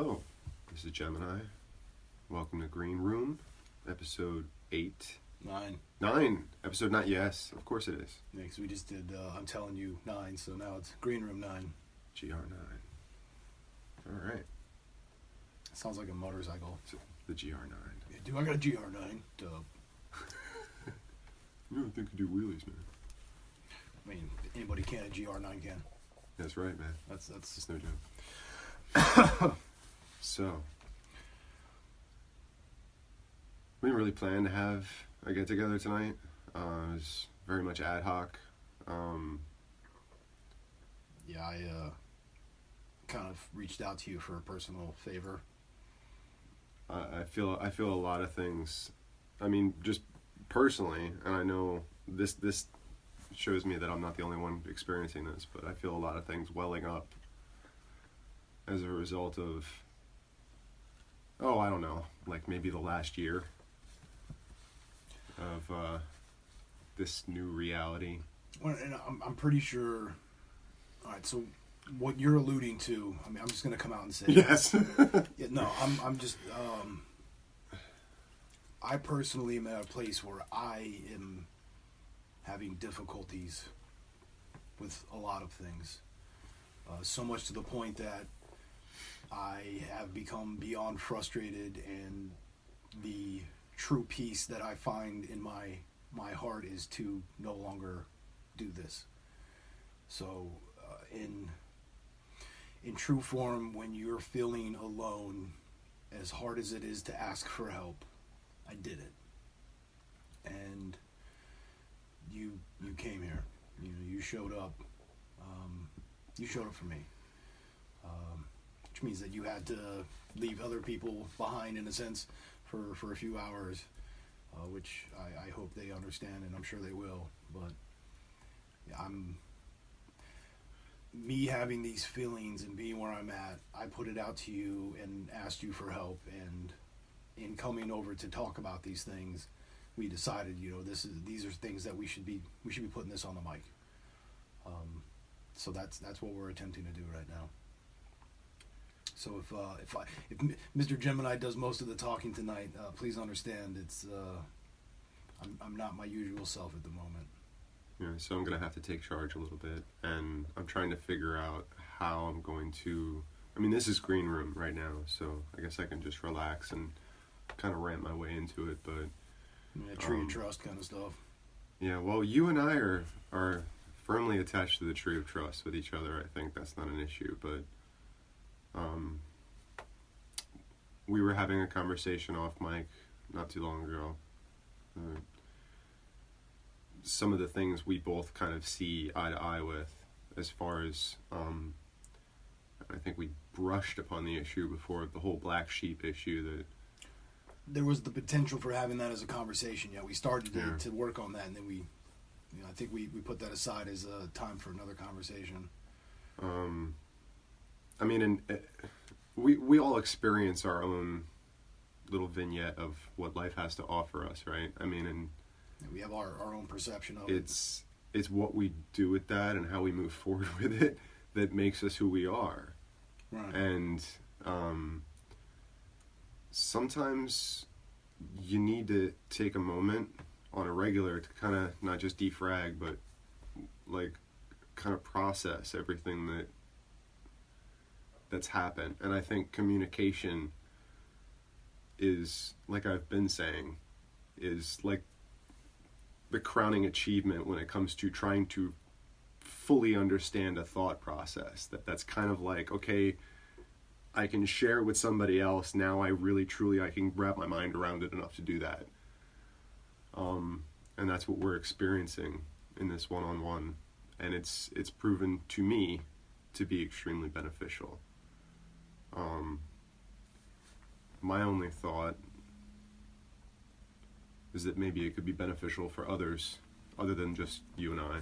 Hello, this is Gemini. Welcome to Green Room, episode 8. 9. Episode 9, yes, of course it is. Yeah, because we just did I'm Telling You 9, so now it's Green Room 9. GR9. Alright. Sounds like a motorcycle. So, the GR9. Yeah, dude, I got a GR9. Dub. You don't think you do wheelies, man. I mean, anybody can, a GR9 can. That's right, man. That's Just no joke. So, we didn't really plan to have a get-together tonight. It was very much ad hoc. Yeah, I kind of reached out to you for a personal favor. I feel a lot of things. I mean, just personally, and I know this shows me that I'm not the only one experiencing this, but I feel a lot of things welling up as a result of, I don't know, like maybe the last year of this new reality. Well, and I'm pretty sure. All right, so what you're alluding to, I mean, I'm just going to come out and say yes. Yeah, no, I'm just. I personally am at a place where I am having difficulties with a lot of things. So much to the point that I have become beyond frustrated, and the true peace that I find in my heart is to no longer do this. So, in true form, when you're feeling alone, as hard as it is to ask for help, I did it. And you came here. You showed up. You showed up for me. Which means that you had to leave other people behind, in a sense, for a few hours, which I hope they understand, and I'm sure they will. But yeah, me having these feelings and being where I'm at, I put it out to you and asked you for help, and in coming over to talk about these things, we decided, these are things that we should be putting this on the mic. So that's what we're attempting to do right now. So if Mr. Gemini does most of the talking tonight, please understand it's I'm not my usual self at the moment. Yeah, so I'm gonna have to take charge a little bit, and I'm trying to figure out how I'm going to. I mean, this is Green Room right now, so I guess I can just relax and kind of rant my way into it. But tree of trust kind of stuff. Yeah, well, you and I are firmly attached to the tree of trust with each other. I think that's not an issue, but we were having a conversation off mic not too long ago. Some of the things we both kind of see eye to eye with, as far as I think we brushed upon the issue before, the whole black sheep issue. That there was the potential for having that as a conversation. Yeah, we started to work on that, and then I think we put that aside as a time for another conversation. I mean, we all experience our own little vignette of what life has to offer us, right? I mean, and we have our own perception of it. It's what we do with that and how we move forward with it that makes us who we are. Right. And sometimes you need to take a moment on a regular to kind of not just defrag, but like kind of process everything that's happened. And I think communication is, like I've been saying, is like the crowning achievement when it comes to trying to fully understand a thought process. That's kind of like, okay, I can share with somebody else. Now I really, truly, I can wrap my mind around it enough to do that. And that's what we're experiencing in this one-on-one. And it's proven to me to be extremely beneficial. My only thought is that maybe it could be beneficial for others other than just you and I.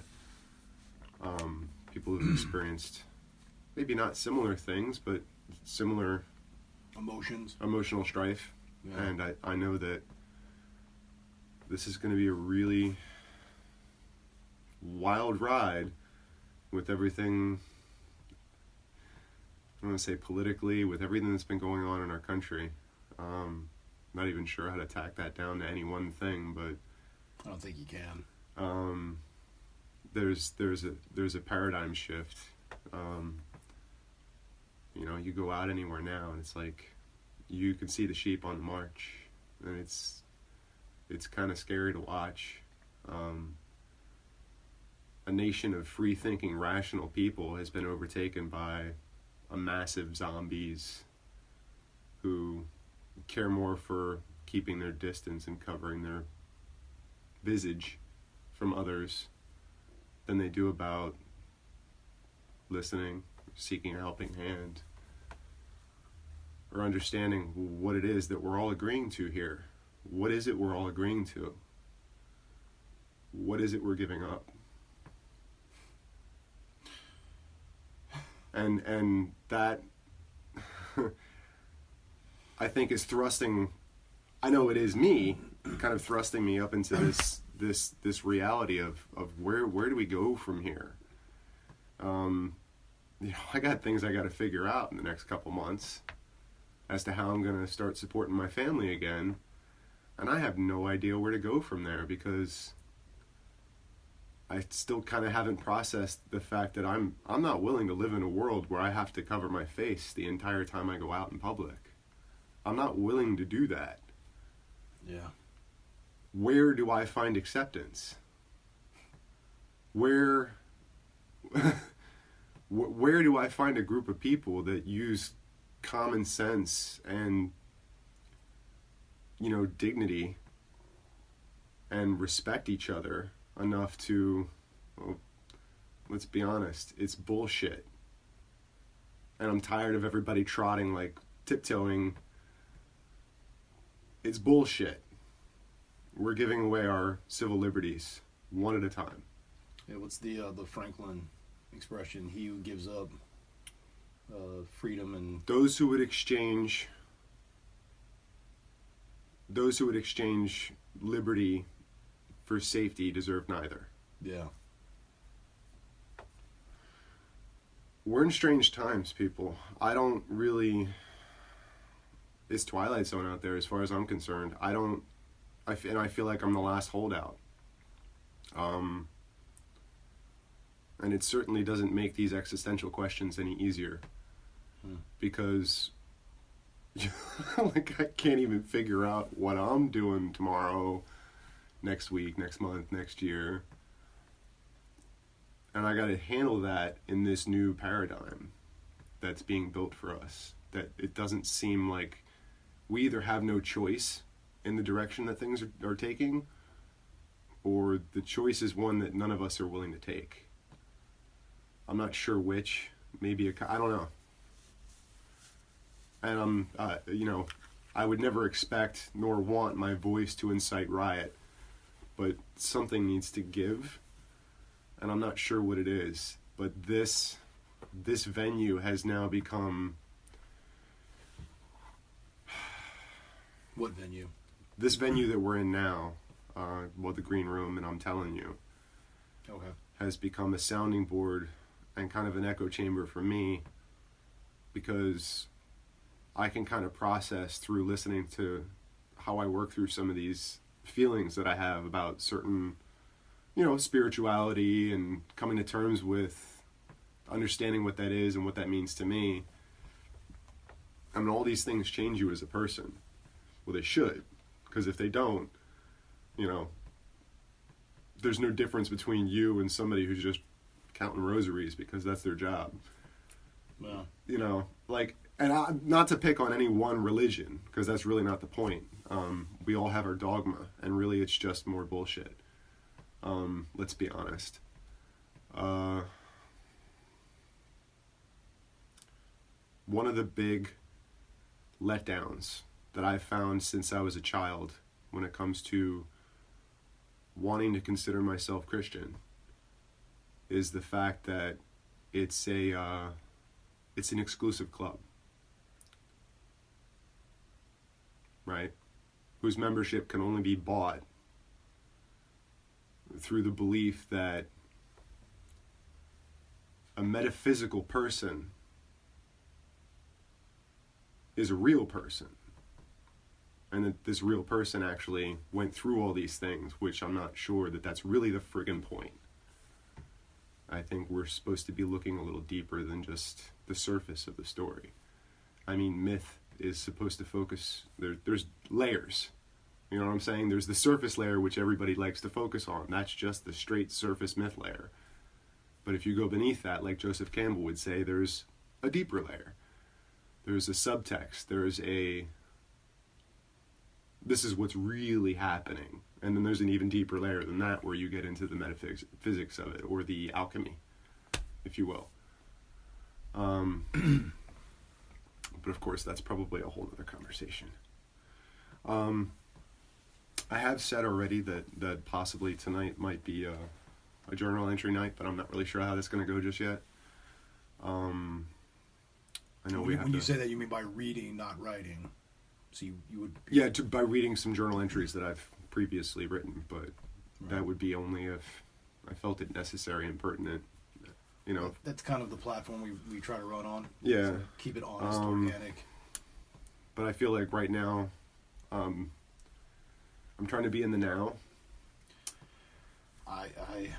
People who've experienced maybe not similar things, but similar emotional strife. Yeah. And I know that this is going to be a really wild ride with everything. I I want to say politically, with everything that's been going on in our country. Not even sure how to tack that down to any one thing, but I don't think you can. There's a paradigm shift. You know, you go out anywhere now, and it's like you can see the sheep on the march, and it's kind of scary to watch. A nation of free-thinking, rational people has been overtaken by a massive zombies who care more for keeping their distance and covering their visage from others than they do about listening, seeking a helping hand, or understanding what it is that we're all agreeing to here. What is it we're all agreeing to? What is it we're giving up? And that I think is thrusting, I know it is me, kind of thrusting me up into this reality of where do we go from here? You know, I got things I got to figure out in the next couple months as to how I'm going to start supporting my family again, and I have no idea where to go from there, because I still kind of haven't processed the fact that I'm not willing to live in a world where I have to cover my face the entire time I go out in public. I'm not willing to do that. Yeah. Where do I find acceptance? Where do I find a group of people that use common sense and, you know, dignity and respect each other enough to, well, let's be honest, it's bullshit. And I'm tired of everybody trotting, like, tiptoeing. It's bullshit. We're giving away our civil liberties one at a time. Yeah, what's the Franklin expression? He who gives up freedom and... Those who would exchange liberty for safety deserve neither. Yeah. We're in strange times, people. I don't really... It's Twilight Zone out there as far as I'm concerned. And I feel like I'm the last holdout. And it certainly doesn't make these existential questions any easier. Because like I can't even figure out what I'm doing tomorrow, next week, next month, next year. And I got to handle that in this new paradigm that's being built for us. That it doesn't seem like we either have no choice in the direction that things are taking, or the choice is one that none of us are willing to take. I'm not sure which. Maybe I don't know. And you know, I would never expect nor want my voice to incite riot, but something needs to give, and I'm not sure what it is. But this venue has now become... What venue? This venue that we're in now, well, the Green Room, and I'm telling you, Okay. has become a sounding board and kind of an echo chamber for me, because I can kind of process through listening to how I work through some of these feelings that I have about certain, you know, spirituality, and coming to terms with understanding what that is and what that means to me. I mean, all these things change you as a person. Well, they should, because if they don't, you know, there's no difference between you and somebody who's just counting rosaries because that's their job. Well, You know, like, and not to pick on any one religion, because that's really not the point. We all have our dogma, and really it's just more bullshit. Let's be honest. One of the big letdowns that I've found since I was a child when it comes to wanting to consider myself Christian is the fact that it's an exclusive club, right? Whose membership can only be bought through the belief that a metaphysical person is a real person. And that this real person actually went through all these things, which I'm not sure that that's really the friggin' point. I think we're supposed to be looking a little deeper than just the surface of the story. I mean, myth is supposed to focus, there's layers. You know what I'm saying? There's the surface layer, which everybody likes to focus on. That's just the straight surface myth layer. But if you go beneath that, like Joseph Campbell would say, there's a deeper layer. There's a subtext. There's this is what's really happening. And then there's an even deeper layer than that where you get into the metaphysics of it, or the alchemy, if you will. But of course, that's probably a whole other conversation. I have said already that possibly tonight might be a journal entry night, but I'm not really sure how that's going to go just yet. I know when you say that, you mean by reading, not writing. So you would... Yeah, by reading some journal entries that I've previously written, but right. That would be only if I felt it necessary and pertinent. You know, that's kind of the platform we try to run on. Yeah, so keep it honest, organic. But I feel like right now, I'm trying to be in the now. I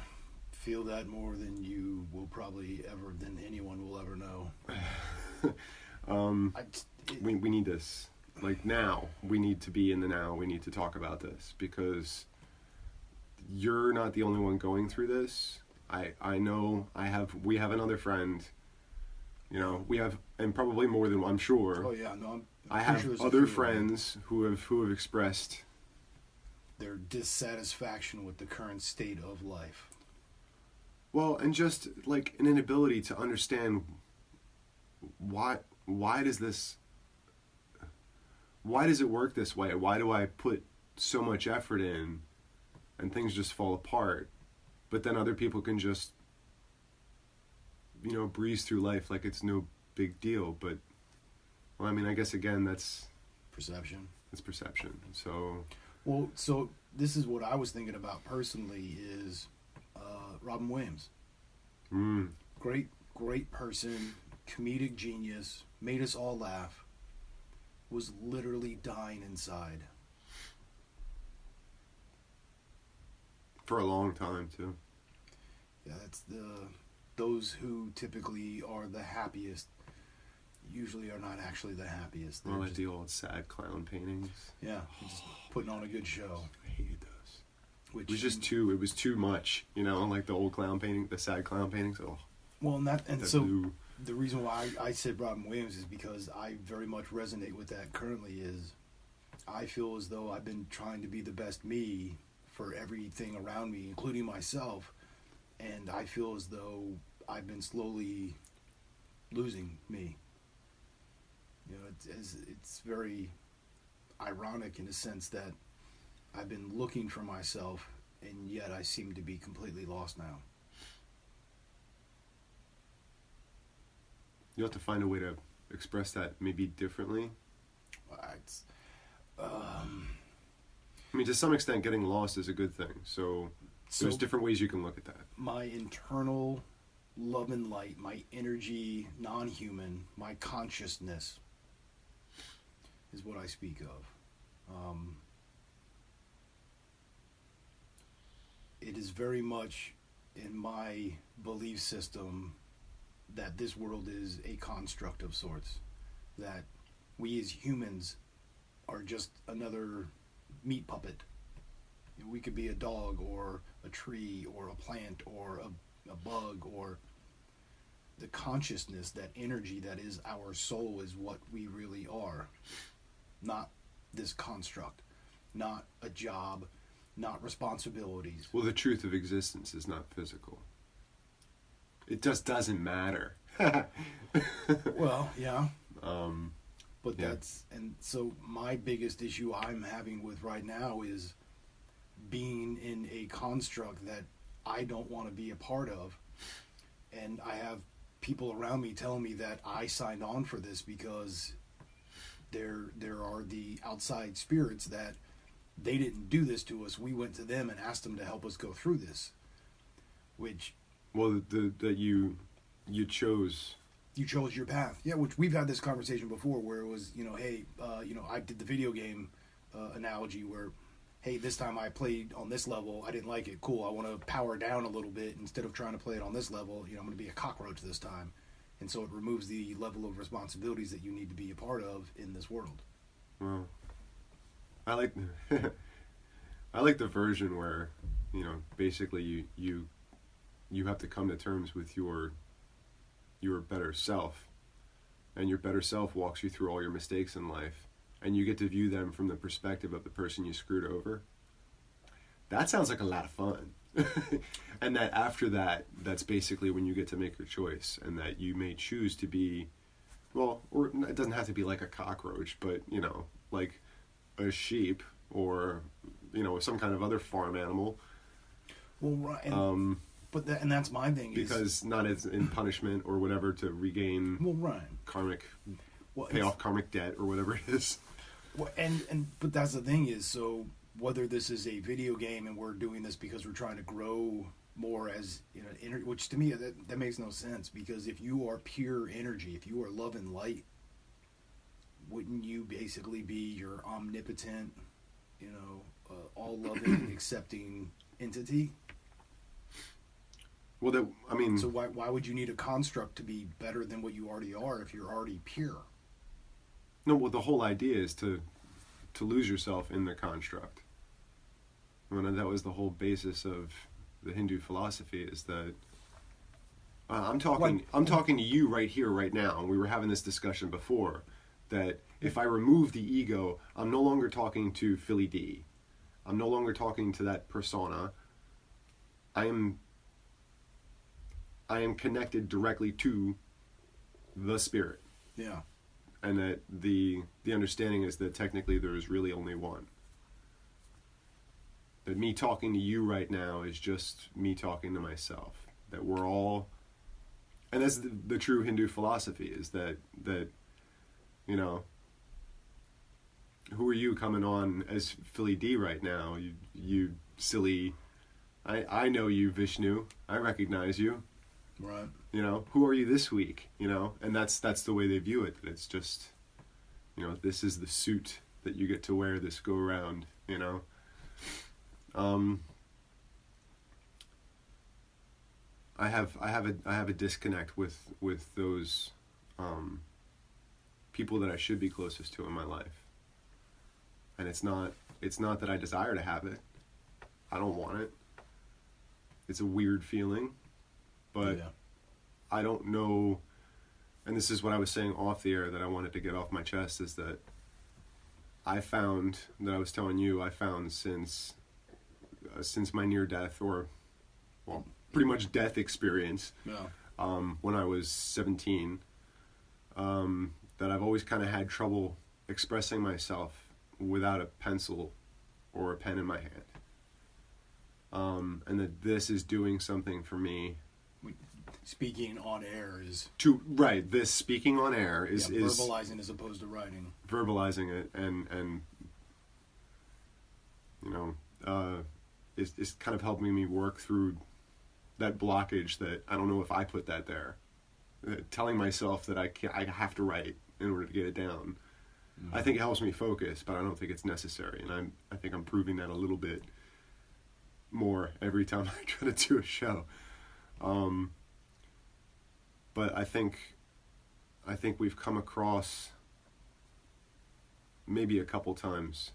feel that more than you will probably ever, than anyone will ever know. We need this. Like now, we need to be in the now. We need to talk about this because you're not the only one going through this. I know we have another friend. You know, we have, and probably more than one, I'm sure. Oh yeah, no. I have sure other friends who have expressed their dissatisfaction with the current state of life. Well, and just like an inability to understand why does it work this way? Why do I put so much effort in and things just fall apart? But then other people can just, you know, breeze through life like it's no big deal. But, well, I mean, I guess again, that's perception. It's perception. So, well, so this is what I was thinking about personally is Robin Williams. Great person, comedic genius, made us all laugh. Was literally dying inside. For a long time, too. Yeah, that's those who typically are the happiest usually are not actually the happiest. They're like the old sad clown paintings. Yeah, just putting on a good show. I hated those. It was too much, you know, like the old clown painting, the sad clown paintings. Oh. Well, the reason why I said Robin Williams is because I very much resonate with that currently is I feel as though I've been trying to be the best me for everything around me, including myself, and I feel as though I've been slowly losing me. You know, it's very ironic in the sense that I've been looking for myself, and yet I seem to be completely lost now. You have to find a way to express that maybe differently. I mean, to some extent, getting lost is a good thing. So there's different ways you can look at that. My internal love and light, my energy, non-human, my consciousness is what I speak of. It is very much in my belief system that this world is a construct of sorts, that we as humans are just another meat puppet. You know, we could be a dog or a tree or a plant or a bug, or the consciousness, that energy that is our soul is what we really are, not this construct, not a job, not responsibilities. Well, the truth of existence is not physical. It just doesn't matter. Well, yeah. But yeah. And so my biggest issue I'm having with right now is being in a construct that I don't want to be a part of. And I have people around me telling me that I signed on for this because there are the outside spirits that they didn't do this to us. We went to them and asked them to help us go through this. Which... Well, that you chose you chose your path. Yeah, which we've had this conversation before where it was, hey, I did the video game analogy where, hey, this time I played on this level, I didn't like it, cool, I want to power down a little bit instead of trying to play it on this level, I'm going to be a cockroach this time. And so it removes the level of responsibilities that you need to be a part of in this world. Well, I like I like the version where, basically you have to come to terms with your better self, and your better self walks you through all your mistakes in life, and you get to view them from the perspective of the person you screwed over. That sounds like a lot of fun. And that after that, that's basically when you get to make your choice, and that you may choose to be, well, or it doesn't have to be like a cockroach, but, like a sheep or, some kind of other farm animal. Well, right. And that's my thing. Because not as in punishment or whatever to regain pay off karmic debt or whatever it is. Well, but that's the thing is, so whether this is a video game and we're doing this because we're trying to grow more as which to me that makes no sense, because if you are pure energy, if you are love and light, wouldn't you basically be your omnipotent, all loving, accepting entity? Well, so why would you need a construct to be better than what you already are if you're already pure? No, well, the whole idea is to lose yourself in the construct. That was the whole basis of the Hindu philosophy, is that I'm talking to you right here, right now, and we were having this discussion before, that if I remove the ego, I'm no longer talking to Philly D. I'm no longer talking to that persona. I am connected directly to the spirit. Yeah. And that the understanding is that technically there is really only one. That me talking to you right now is just me talking to myself. That we're all, and that's the true Hindu philosophy, is that who are you coming on as Philly D right now? You silly, I know you, Vishnu. I recognize you. Right. Who are you this week? And that's the way they view it. That it's just, this is the suit that you get to wear this go around. I have a disconnect with those people that I should be closest to in my life. And it's not that I desire to have it. I don't want it. It's a weird feeling. But yeah. I don't know, and this is what I was saying off the air that I wanted to get off my chest, is that I found, that I was telling you, I found since my near death, or, well, pretty much death experience, when I was 17, that I've always kind of had trouble expressing myself without a pencil or a pen in my hand. And that this is doing something for me. Speaking on air is... This speaking on air is verbalizing as opposed to writing. Verbalizing it and is kind of helping me work through that blockage that I don't know if I put that there. Telling myself that I have to write in order to get it down. Mm-hmm. I think it helps me focus, but I don't think it's necessary. And I think I'm proving that a little bit more every time I try to do a show. But I think we've come across maybe a couple times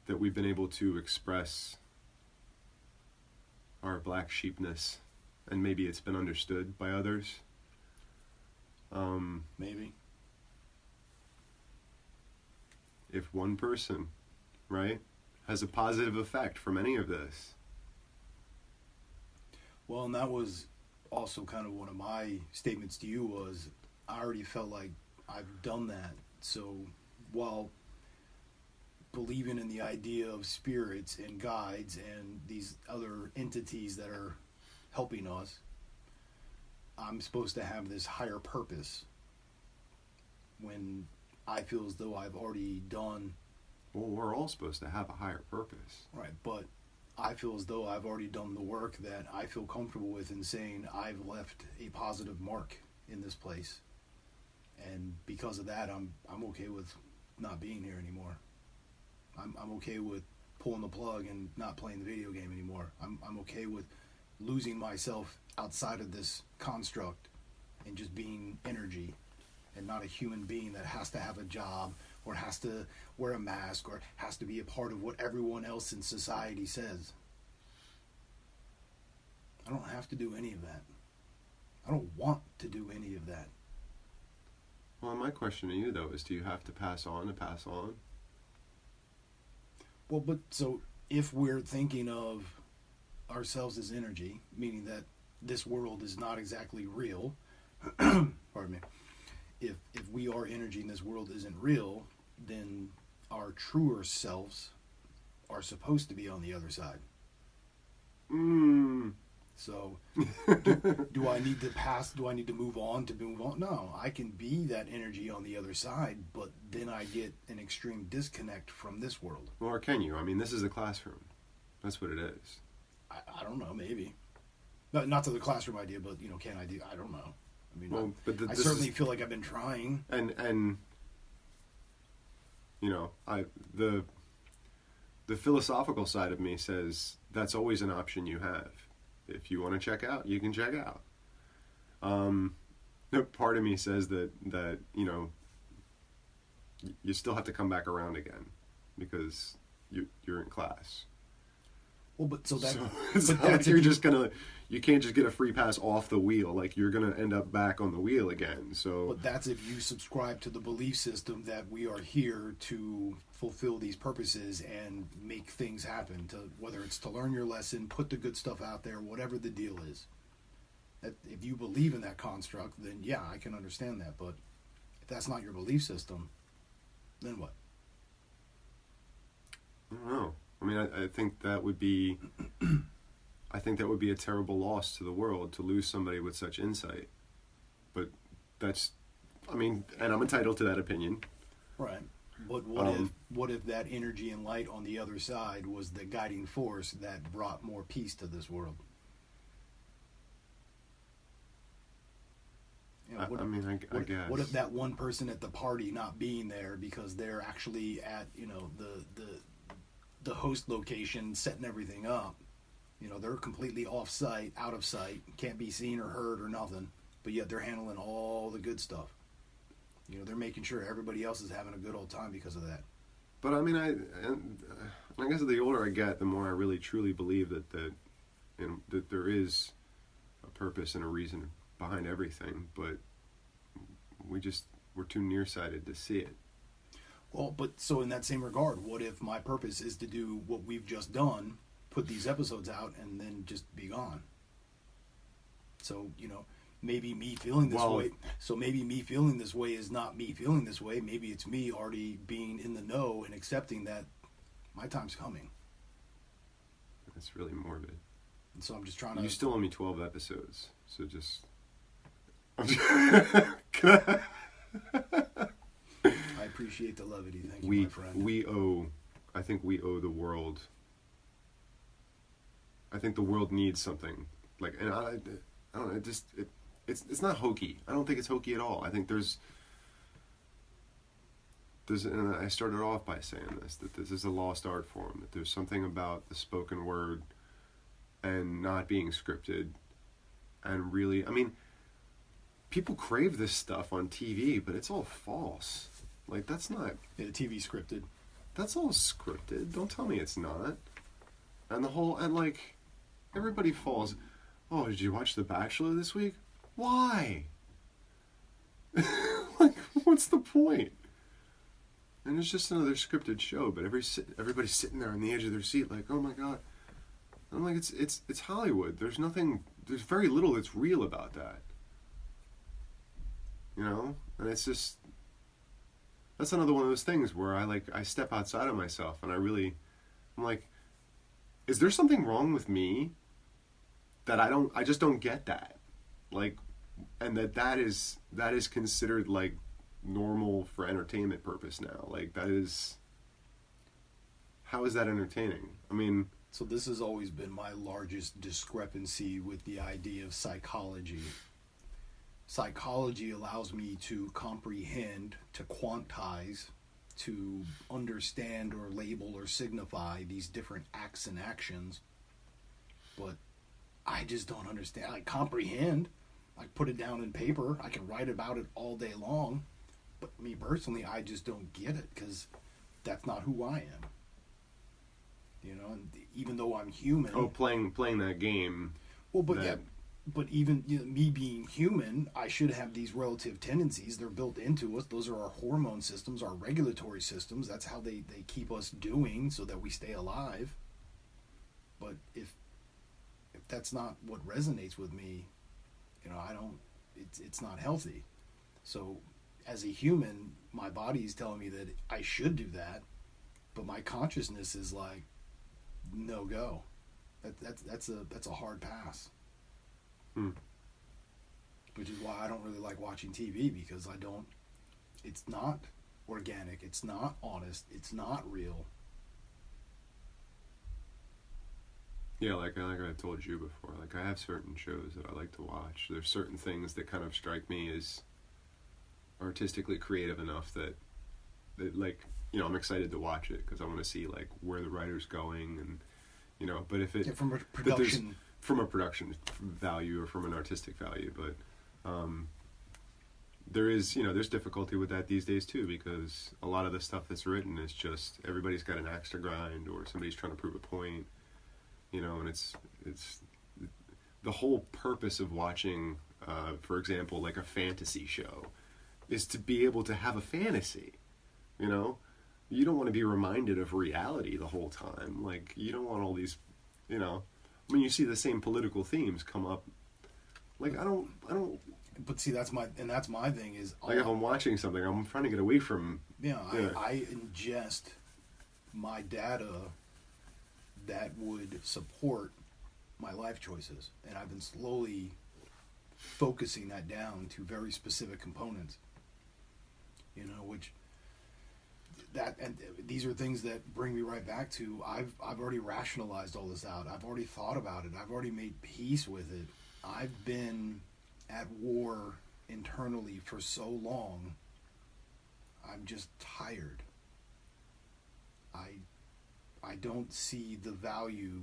that we've been able to express our black sheepness, and maybe it's been understood by others. Maybe. If one person, right, has a positive effect from any of this. Well, and that was also kind of one of my statements to you, was I already felt like I've done that. So while believing in the idea of spirits and guides and these other entities that are helping us, I'm supposed to have this higher purpose when I feel as though I've already done. Well, we're all supposed to have a higher purpose. Right, but I feel as though I've already done the work that I feel comfortable with in saying I've left a positive mark in this place. And because of that, I'm okay with not being here anymore. I'm okay with pulling the plug and not playing the video game anymore. I'm okay with losing myself outside of this construct and just being energy and not a human being that has to have a job or has to wear a mask or has to be a part of what everyone else in society says. I don't have to do any of that. I don't want to do any of that. Well, my question to you, though, is do you have to pass on to pass on? Well, but so if we're thinking of ourselves as energy, meaning that this world is not exactly real, pardon me, if we are energy and this world isn't real, then our truer selves are supposed to be on the other side. So do I need to pass? Do I need to move on to move on? No, I can be that energy on the other side, but then I get an extreme disconnect from this world. Or can you? I mean, this is the classroom. That's what it is. I don't know, maybe. Not to the classroom idea, but, can I do? I don't know. I mean, well, I certainly feel like I've been trying. And the philosophical side of me says that's always an option you have. If you want to check out, you can check out. Part of me says that you still have to come back around again because you're in class. Well, but so that you can't just get a free pass off the wheel. Like, you're gonna end up back on the wheel again. So, but that's if you subscribe to the belief system that we are here to fulfill these purposes and make things happen. To whether it's to learn your lesson, put the good stuff out there, whatever the deal is. If you believe in that construct, then yeah, I can understand that. But if that's not your belief system, then what? I don't know. I mean, I think that would be a terrible loss to the world to lose somebody with such insight. But that's, and I'm entitled to that opinion. Right. But what if that energy and light on the other side was the guiding force that brought more peace to this world? I guess. What if that one person at the party not being there because they're actually at the host location setting everything up? They're completely off site, out of sight, can't be seen or heard or nothing, but yet they're handling all the good stuff. They're making sure everybody else is having a good old time because of that. But I guess the older I get, the more I really truly believe that there is a purpose and a reason behind everything, but we're too nearsighted to see it. Well, but so in that same regard, what if my purpose is to do what we've just done, put these episodes out, and then just be gone? So, maybe me feeling this way. So maybe me feeling this way is not me feeling this way. Maybe it's me already being in the know and accepting that my time's coming. That's really morbid. And so I'm just trying to... You still owe me 12 episodes, so just... I appreciate the levity. Thank you, my friend. I think we owe the world. I think the world needs something and I don't know. It's not hokey. I don't think it's hokey at all. I think there's. And I started off by saying that this is a lost art form. That there's something about the spoken word, and not being scripted, and really, people crave this stuff on TV, but it's all false. Like, that's not... Yeah, the TV scripted. That's all scripted. Don't tell me it's not. And everybody falls... Oh, did you watch The Bachelor this week? Why? What's the point? And it's just another scripted show, but everybody's sitting there on the edge of their seat like, oh my God. I'm like, it's Hollywood. There's very little that's real about that. And it's just... That's another one of those things where I step outside of myself and I'm like, is there something wrong with me that I just don't get that? And that is considered normal for entertainment purpose now. How is that entertaining? So this has always been my largest discrepancy with the idea of psychology. Psychology allows me to comprehend, to quantize, to understand or label or signify these different acts and actions. But I just don't understand. I comprehend. I put it down in paper. I can write about it all day long. But me personally, I just don't get it because that's not who I am. You know, and even though I'm human. Oh, playing that game. Well, but yeah, but even me being human, I should have these relative tendencies. They're built into us. Those are our hormone systems, our regulatory systems. That's how they keep us doing so that we stay alive. But if that's not what resonates with me, you know, it's not healthy. So as a human, my body is telling me that I should do that, but my consciousness is like, no go. That's a hard pass. Which is why I don't really like watching TV, because it's not organic, it's not honest, it's not real. Yeah, like I told you before, like I have certain shows that I like to watch. There's certain things that kind of strike me as artistically creative enough that like, you know, I'm excited to watch it because I want to see like where the writer's going, and you know, but if it from a production value or from an artistic value, but there is, you know, there's difficulty with that these days too, because a lot of the stuff that's written is just everybody's got an axe to grind or somebody's trying to prove a point, you know, and it's the whole purpose of watching, for example, like a fantasy show, is to be able to have a fantasy, you know. You don't want to be reminded of reality the whole time. Like, you don't want all these, you know, when you see the same political themes come up, like I don't. But see, that's my thing is, like if I'm watching something, I'm trying to get away from. Yeah, I ingest my data that would support my life choices, and I've been slowly focusing that down to very specific components. You know, which that, and these are things that bring me right back to I've already rationalized all this out. I've already thought about it. I've already made peace with it. I've been at war internally for so long. I'm just tired. I don't see the value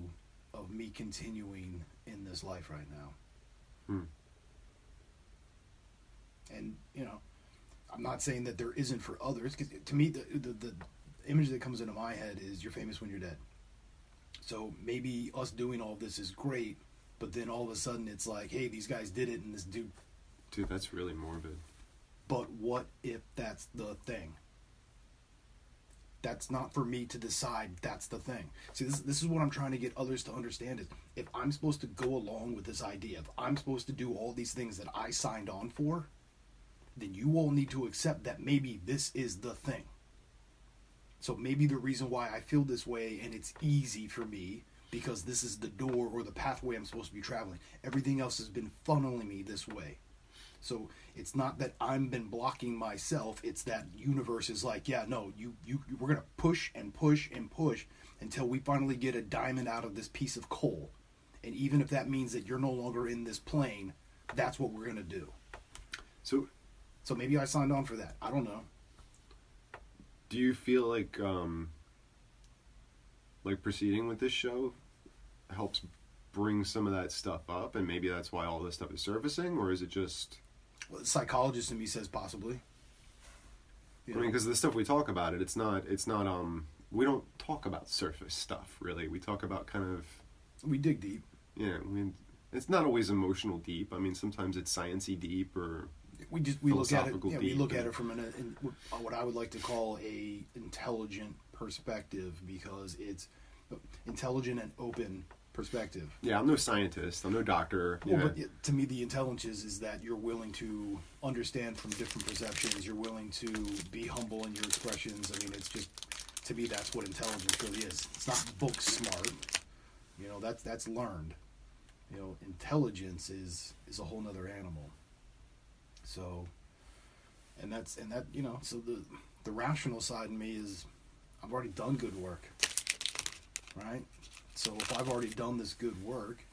of me continuing in this life right now. And, you know, I'm not saying that there isn't for others, because to me, the image that comes into my head is you're famous when you're dead. So maybe us doing all this is great, but then all of a sudden it's like, hey, these guys did it, and this dude... Dude, that's really morbid. But what if that's the thing? That's not for me to decide that's the thing. See, this is what I'm trying to get others to understand is, if I'm supposed to go along with this idea, if I'm supposed to do all these things that I signed on for, then you all need to accept that maybe this is the thing. So maybe the reason why I feel this way and it's easy for me, because this is the door or the pathway I'm supposed to be traveling. Everything else has been funneling me this way. So it's not that I've been blocking myself, it's that universe is like, yeah, no, we're going to push and push and push until we finally get a diamond out of this piece of coal. And even if that means that you're no longer in this plane, that's what we're going to do. So maybe I signed on for that. I don't know. Do you feel like proceeding with this show helps bring some of that stuff up, and maybe that's why all this stuff is surfacing, or is it just... Well, the psychologist in me says possibly. I mean, because the stuff we talk about, it's not, we don't talk about surface stuff, really. We talk about kind of... We dig deep. Yeah, I mean, it's not always emotional deep. I mean, sometimes it's sciencey deep, or... We look at it. Yeah, we look at it from what I would like to call a intelligent perspective, because it's intelligent and open perspective. Yeah, I'm no scientist. I'm no doctor. Well, but to me, the intelligence is that you're willing to understand from different perceptions. You're willing to be humble in your expressions. I mean, it's just, to me, that's what intelligence really is. It's not book smart. You know, that's learned. You know, intelligence is a whole nother animal. So, and that, you know, so the rational side in me is, I've already done good work, right? So if I've already done this good work,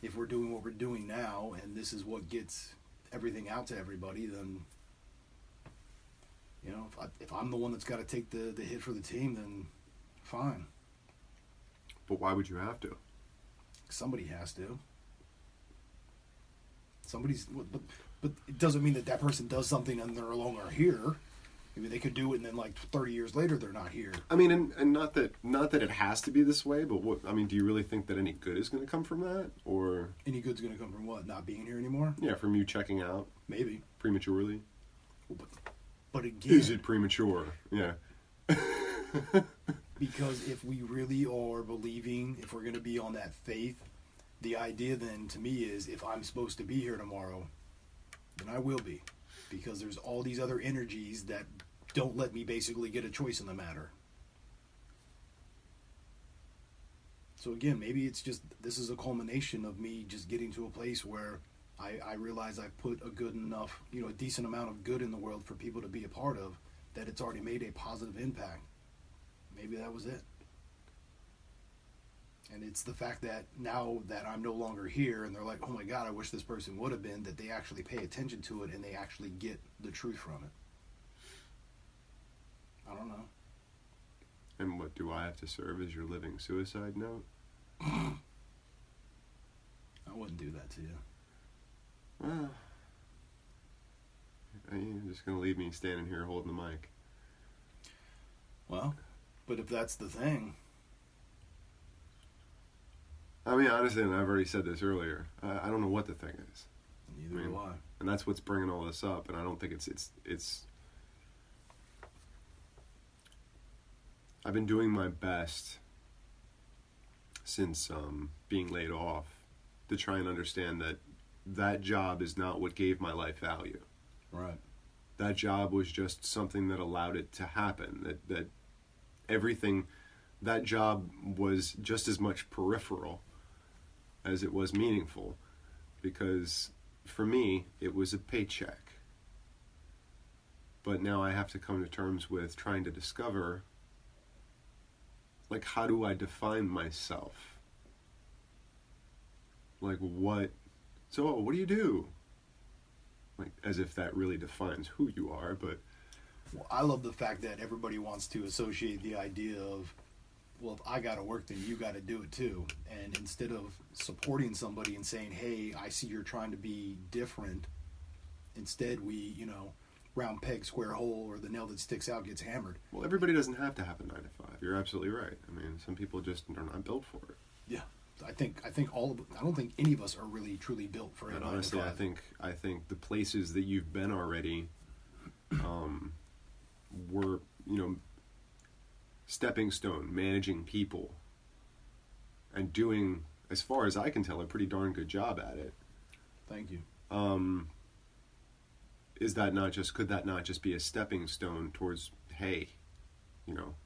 if we're doing what we're doing now, and this is what gets everything out to everybody, then, you know, if I'm the one that's got to take the hit for the team, then fine. But why would you have to? Somebody has to. But it doesn't mean that person does something and they're no longer here. Maybe they could do it and then like 30 years later they're not here. I mean, and not that it has to be this way, but do you really think that any good is going to come from that, or any good's going to come from what? Not being here anymore? Yeah, from you checking out maybe prematurely. But again, is it premature? Yeah. Because if we really are believing, if we're going to be on that faith, the idea then to me is if I'm supposed to be here tomorrow, then I will be. Because there's all these other energies that don't let me basically get a choice in the matter. So again, maybe it's just, this is a culmination of me just getting to a place where I realize I've put a good enough, a decent amount of good in the world for people to be a part of, that it's already made a positive impact. Maybe that was it. And it's the fact that now that I'm no longer here and they're like, oh my God, I wish this person would have been, that they actually pay attention to it and they actually get the truth from it. I don't know. And what do I have to serve as your living suicide note? I wouldn't do that to you. Well, you're just going to leave me standing here holding the mic. Well, but if that's the thing... I mean, honestly, and I've already said this earlier, I don't know what the thing is. Neither do I. And that's what's bringing all this up, and I don't think it's I've been doing my best since being laid off to try and understand that job is not what gave my life value. Right. That job was just something that allowed it to happen. That everything, that job was just as much peripheral as it was meaningful, because for me it was a paycheck. But now I have to come to terms with trying to discover, like, how do I define myself? Like, what do you do? Like, as if that really defines who you are. But well, I love the fact that everybody wants to associate the idea of, well, if I got to work, then you got to do it too. And instead of supporting somebody and saying, hey, I see you're trying to be different, instead we, round peg, square hole, or the nail that sticks out gets hammered. Well, everybody doesn't have to have a 9 to 5. You're absolutely right. I mean, some people just are not built for it. Yeah. I think all of, I don't think any of us are really truly built for it. And honestly, I think the places that you've been already were, stepping stone, managing people, and doing, as far as I can tell, a pretty darn good job at it. Thank you. Could that not just be a stepping stone towards, hey,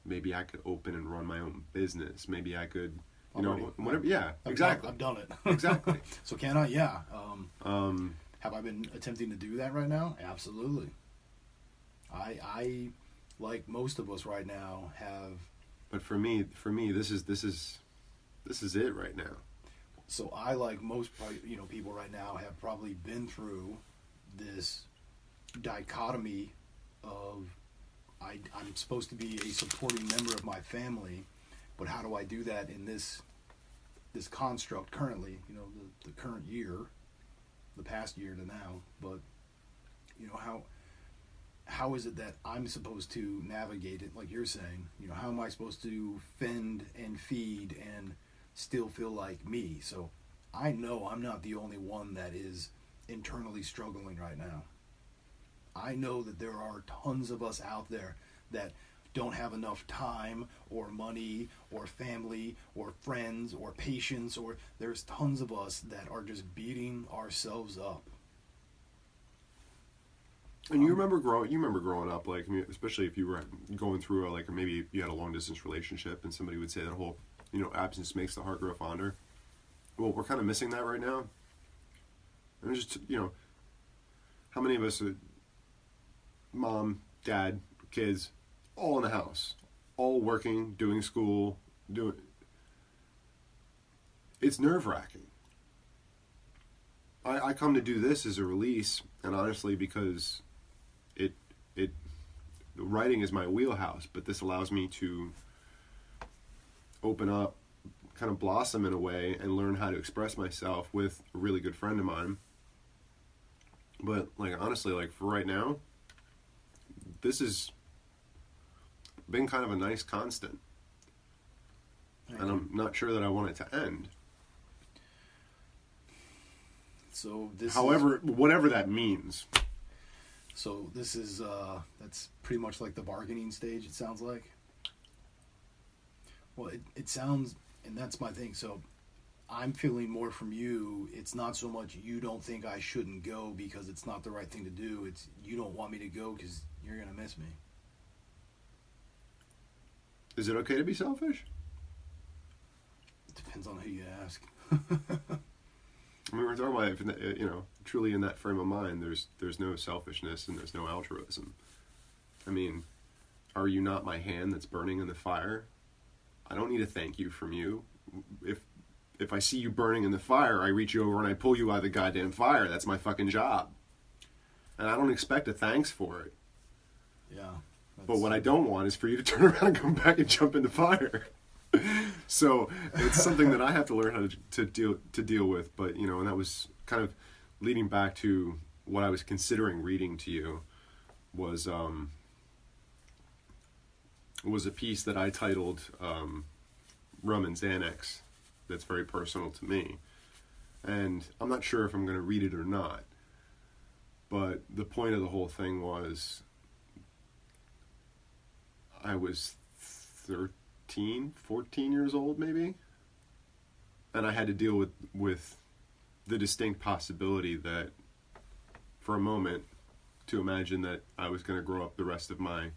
maybe I could open and run my own business. Maybe I could, whatever. Yeah, exactly. I've done it. Exactly. So can I? Yeah. Have I been attempting to do that right now? Absolutely. I like most of us right now have. But for me, this is it right now. So I, like most people right now, have probably been through this dichotomy of I'm supposed to be a supporting member of my family, but how do I do that in this construct currently? The current year, the past year to now, but how is it that I'm supposed to navigate it, like you're saying? How am I supposed to fend and feed and still feel like me? So I know I'm not the only one that is internally struggling right now. I know that there are tons of us out there that don't have enough time or money or family or friends or patience, or there's tons of us that are just beating ourselves up. And you remember growing up, like, especially if you were going through or maybe you had a long distance relationship, and somebody would say that whole, absence makes the heart grow fonder. Well, we're kind of missing that right now. And just, how many of us are mom, dad, kids, all in the house, all working, doing school, it's nerve-wracking. I come to do this as a release, and honestly, because writing is my wheelhouse, but this allows me to open up, kind of blossom in a way, and learn how to express myself with a really good friend of mine. But, like, honestly, like, for right now, this has been kind of a nice constant. And I'm not sure that I want it to end. So this whatever that means. So this is, that's pretty much like the bargaining stage, it sounds like. Well, it sounds, and that's my thing. So I'm feeling more from you. It's not so much you don't think I shouldn't go because it's not the right thing to do. It's you don't want me to go because you're going to miss me. Is it okay to be selfish? It depends on who you ask. I mean, we're talking about, if, truly in that frame of mind, there's no selfishness and there's no altruism. I mean, are you not my hand that's burning in the fire? I don't need a thank you from you. If I see you burning in the fire, I reach you over and I pull you out of the goddamn fire. That's my fucking job. And I don't expect a thanks for it. Yeah. But what I don't want is for you to turn around and come back and jump in the fire. So it's something that I have to learn how to deal with. But, and that was kind of leading back to what I was considering reading to you was a piece that I titled Rum and Xanax that's very personal to me. And I'm not sure if I'm going to read it or not. But the point of the whole thing was I was 14 years old maybe, and I had to deal with the distinct possibility that for a moment to imagine that I was going to grow up the rest of my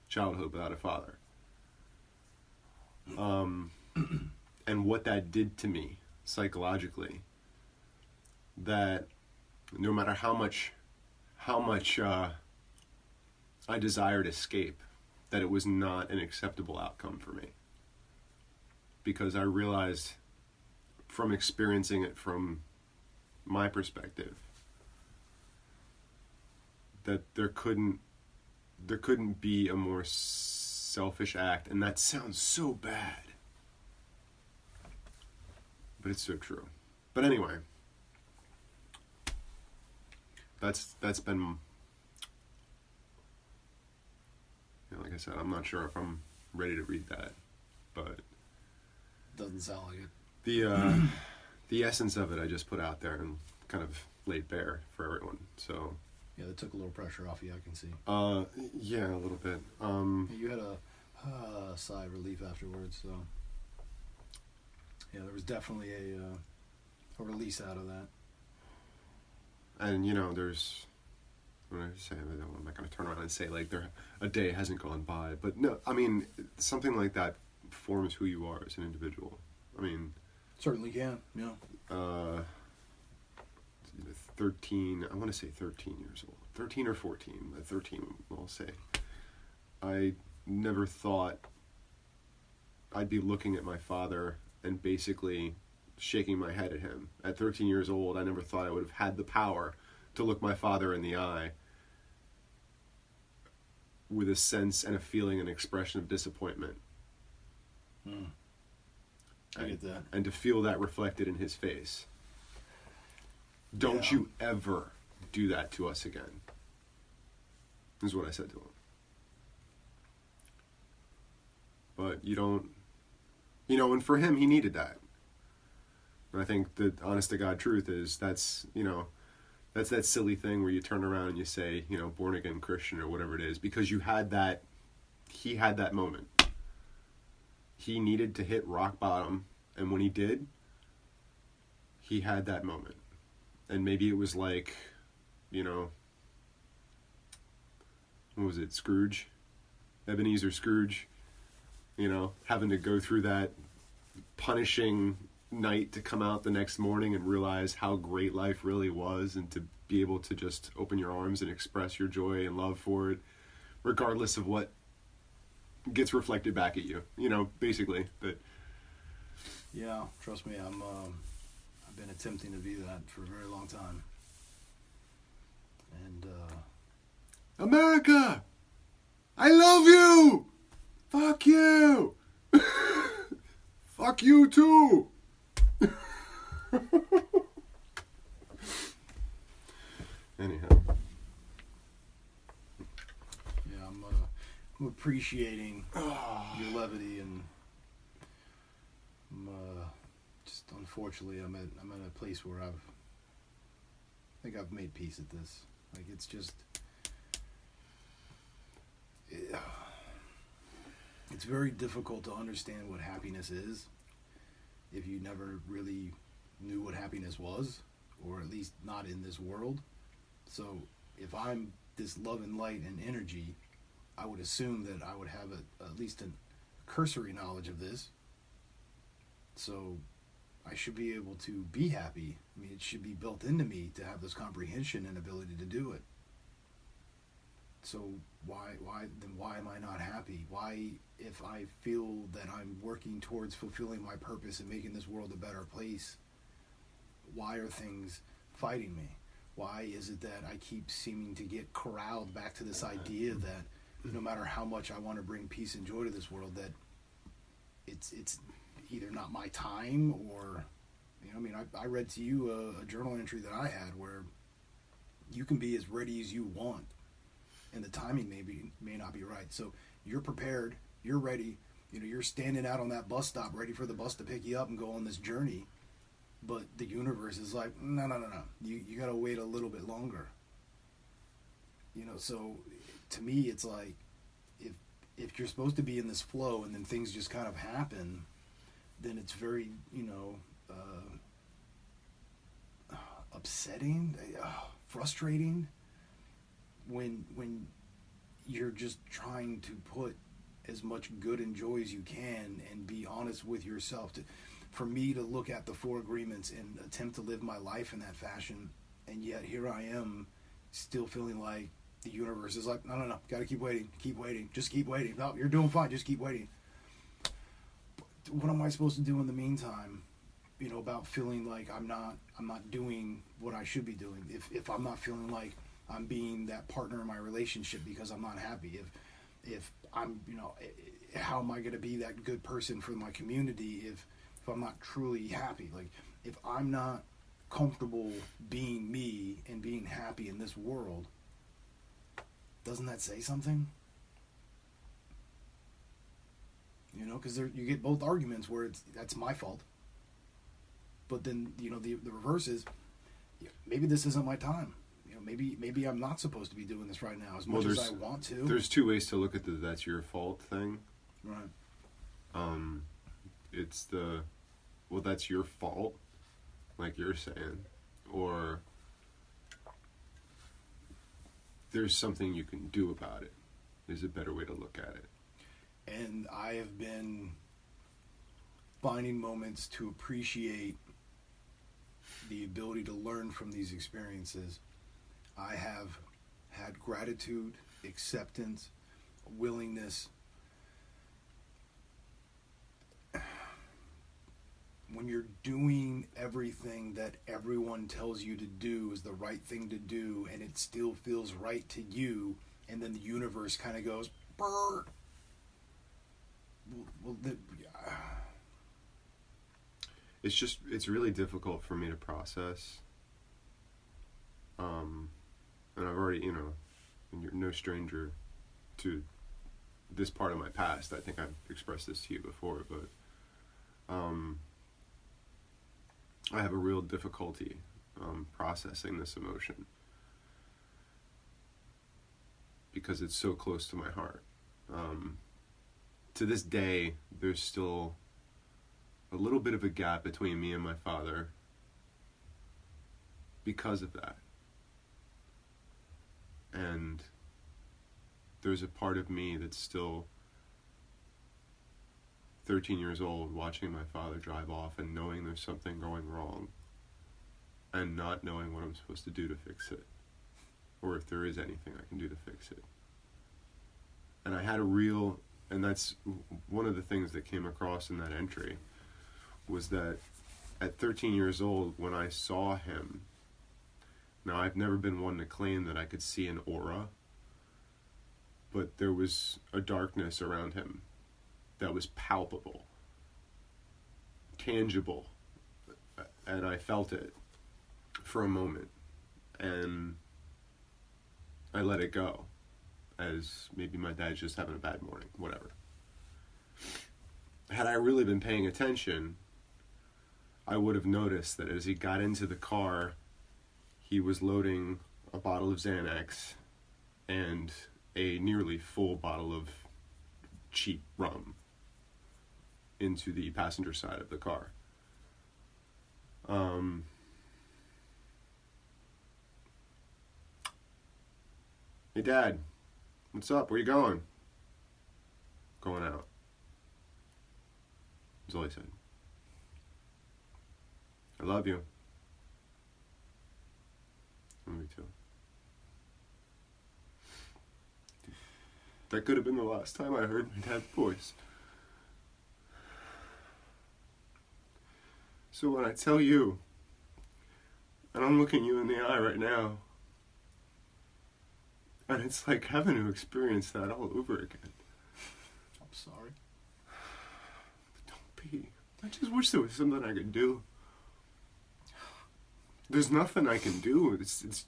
childhood without a father, and what that did to me psychologically, that no matter how much I desired escape, that it was not an acceptable outcome for me. Because I realized from experiencing it from my perspective that there couldn't be a more selfish act, and that sounds so bad. But it's so true. But anyway, that's been, like I said, I'm not sure if I'm ready to read that, but doesn't sound like it. The essence of it I just put out there and kind of laid bare for everyone. So yeah, that took a little pressure off you, I can see. Yeah, a little bit. You had a sigh of relief afterwards, so yeah, there was definitely a release out of that. And there's, I'm not going to turn around and say like a day hasn't gone by, but no, I mean something like that forms who you are as an individual. I mean, certainly can, yeah. 13, I want to say 13 years old, 13 or 14, but 13 I'll say. I never thought I'd be looking at my father and basically shaking my head at him. At 13 years old, I never thought I would have had the power to look my father in the eye with a sense and a feeling and expression of disappointment. I get that. And to feel that reflected in his face. Don't you ever do that to us again, is what I said to him. But you don't, and for him, he needed that. And I think the honest to God truth is that's that silly thing where you turn around and you say, born again Christian or whatever it is, because he had that moment. He needed to hit rock bottom, and when he did, he had that moment. And maybe it was like, what was it, Scrooge? Ebenezer Scrooge, having to go through that punishing night to come out the next morning and realize how great life really was, and to be able to just open your arms and express your joy and love for it, regardless of what gets reflected back at you, basically. But Yeah, trust me, I've been attempting to be that for a very long time. And America, I love you. Fuck you. Fuck you too. Anyhow. yeah, I'm appreciating your levity, and I'm just unfortunately I'm at a place where I think I've made peace at this. Like, it's just it's very difficult to understand what happiness is if you never really knew what happiness was, or at least not in this world. So if I'm this love and light and energy, I would assume that I would have at least a cursory knowledge of this. So I should be able to be happy. I mean, it should be built into me to have this comprehension and ability to do it. So why am I not happy? Why, if I feel that I'm working towards fulfilling my purpose and making this world a better place, why are things fighting me? Why is it that I keep seeming to get corralled back to this idea that no matter how much I want to bring peace and joy to this world, that it's either not my time, or, you know, I mean, I read to you a journal entry that I had where you can be as ready as you want, and the timing may not be right. So you're prepared, you're ready, you know, you're standing out on that bus stop ready for the bus to pick you up and go on this journey. But the universe is like, no. You got to wait a little bit longer. You know, so to me, it's like, if you're supposed to be in this flow and then things just kind of happen, then it's very, you know, upsetting, frustrating, when you're just trying to put as much good and joy as you can and be honest with yourself. For me to look at the 4 agreements and attempt to live my life in that fashion, and yet here I am still feeling like the universe is like, no, gotta keep waiting, just keep waiting. No, you're doing fine, just keep waiting. But what am I supposed to do in the meantime, you know, about feeling like I'm not doing what I should be doing? If I'm not feeling like I'm being that partner in my relationship because I'm not happy, if I'm, you know, how am I going to be that good person for my community if I'm not truly happy? Like, if I'm not comfortable being me and being happy in this world, doesn't that say something? You know, because you get both arguments where that's my fault, but then, you know, the reverse is, maybe this isn't my time. You know, maybe I'm not supposed to be doing this right now as much as I want to. There's 2 ways to look at the "that's your fault" thing. Right. It's well, that's your fault, like you're saying, or there's something you can do about it, is a better way to look at it. And I have been finding moments to appreciate the ability to learn from these experiences. I have had gratitude, acceptance, willingness. When you're doing everything that everyone tells you to do is the right thing to do, and it still feels right to you, and then the universe kind of goes, brr. It's really difficult for me to process. And I've already, you know, and you're no stranger to this part of my past. I think I've expressed this to you before, but I have a real difficulty processing this emotion because it's so close to my heart. To this day, there's still a little bit of a gap between me and my father because of that. And there's a part of me that's still 13 years old watching my father drive off and knowing there's something going wrong and not knowing what I'm supposed to do to fix it, or if there is anything I can do to fix it. And I had and that's one of the things that came across in that entry, was that at 13 years old, when I saw him, now I've never been one to claim that I could see an aura, but there was a darkness around him that was palpable, tangible, and I felt it for a moment, and I let it go, as maybe my dad's just having a bad morning, whatever. Had I really been paying attention, I would have noticed that as he got into the car, he was loading a bottle of Xanax and a nearly full bottle of cheap rum into the passenger side of the car. Hey, Dad, what's up? Where you going? Going out. That's all he said. I love you. Me too. That could have been the last time I heard my dad's voice. So when I tell you, and I'm looking you in the eye right now, and it's like having to experience that all over again. I'm sorry. Don't be. I just wish there was something I could do. There's nothing I can do. It's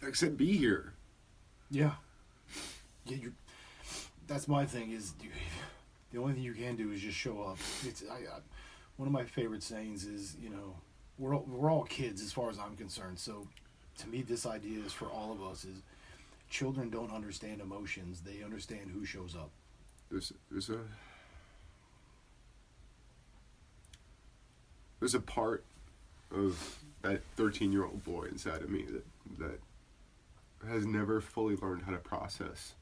except be here. Yeah. Yeah. That's my thing. Is the only thing you can do is just show up. One of my favorite sayings is, we're all kids as far as I'm concerned. So, to me, this idea is for all of us. Is children don't understand emotions; they understand who shows up. There's a part of that 13-year-old boy inside of me that has never fully learned how to process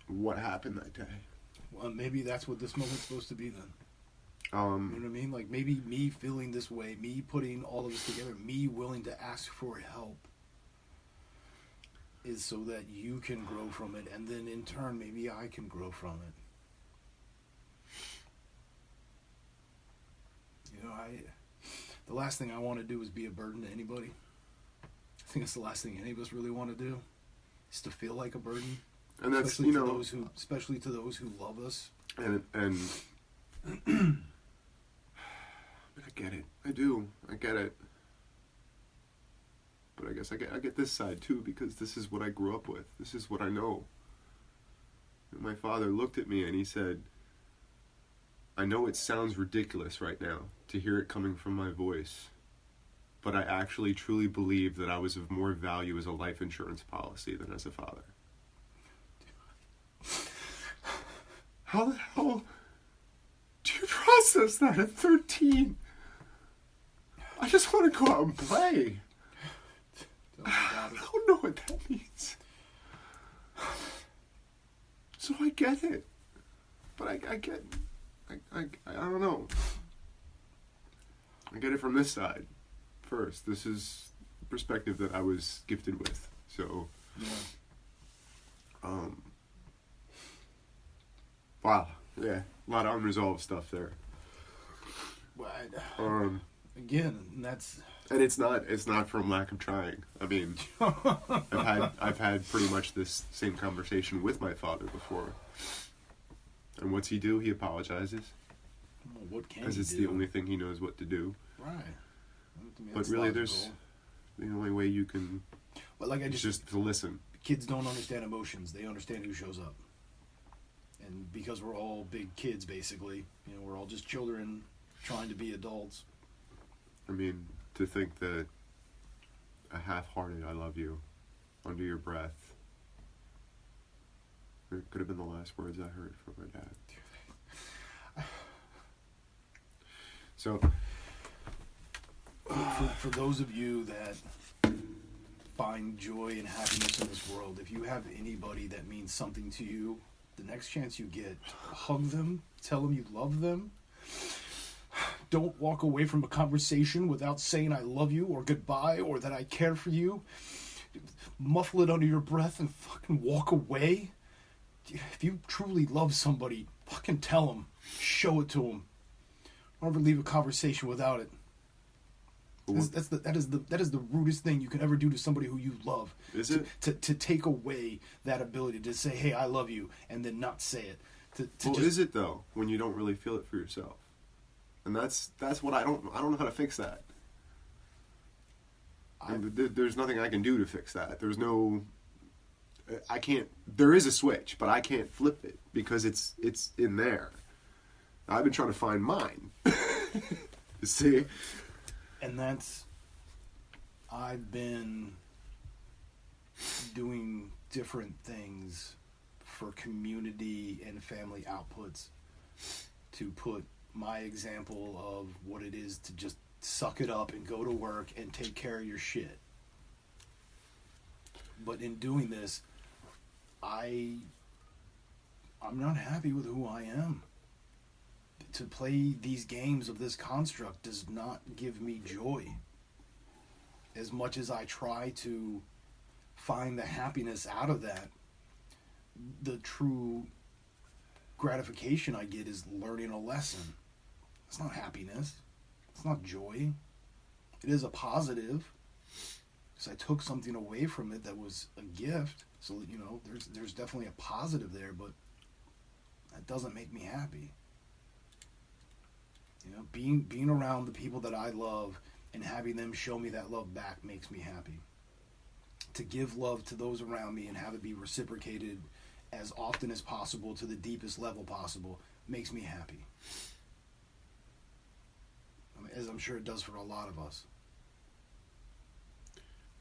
what happened that day. Well, maybe that's what this moment's supposed to be then. You know what I mean? Like, maybe me feeling this way, me putting all of this together, me willing to ask for help is so that you can grow from it, and then in turn, maybe I can grow from it. The last thing I want to do is be a burden to anybody. I think that's the last thing any of us really want to do, is to feel like a burden. And that's, especially to those who love us. And I get it. I do. I get it. But I guess I get this side too, because this is what I grew up with. This is what I know. And my father looked at me and he said, I know it sounds ridiculous right now to hear it coming from my voice, but I actually truly believe that I was of more value as a life insurance policy than as a father. How the hell do you process that at 13? I just want to go out and play. I don't know what that means. So I get it. But I don't know. I get it from this side first. This is the perspective that I was gifted with. So, yeah. Wow. Yeah. A lot of unresolved stuff there. Again, that's... And it's not from lack of trying. I mean, I've had pretty much this same conversation with my father before. And what's he do? He apologizes. Well, what can he do? Because it's the only thing he knows what to do. Right. But really, there's the only way you can. But like just to listen. Kids don't understand emotions. They understand who shows up. And because we're all big kids, basically, we're all just children trying to be adults. I mean, to think that a half-hearted "I love you" under your breath, it could have been the last words I heard from my dad. So, for those of you that find joy and happiness in this world, if you have anybody that means something to you, the next chance you get, hug them, tell them you love them. Don't walk away from a conversation without saying I love you or goodbye or that I care for you. Muffle it under your breath and fucking walk away. If you truly love somebody, fucking tell them. Show it to them. I'll never leave a conversation without it. Well, That is the rudest thing you can ever do to somebody who you love. Is it? To take away that ability to say, "Hey, I love you," and then not say it. Is it though when you don't really feel it for yourself? And that's what I don't know how to fix that. There's nothing I can do to fix that. There's no. I can't. There is a switch, but I can't flip it because it's in there. I've been trying to find mine. See. And I've been doing different things for community and family outputs to put my example of what it is to just suck it up and go to work and take care of your shit. But in doing this, I'm not happy with who I am. To play these games of this construct does not give me joy. As much as I try to find the happiness out of that, the true gratification I get is learning a lesson. It's not happiness. It's not joy. It is a positive, because I took something away from it that was a gift. So, there's definitely a positive there, but that doesn't make me happy. Being around the people that I love and having them show me that love back makes me happy. To give love to those around me and have it be reciprocated as often as possible to the deepest level possible makes me happy. As I'm sure it does for a lot of us.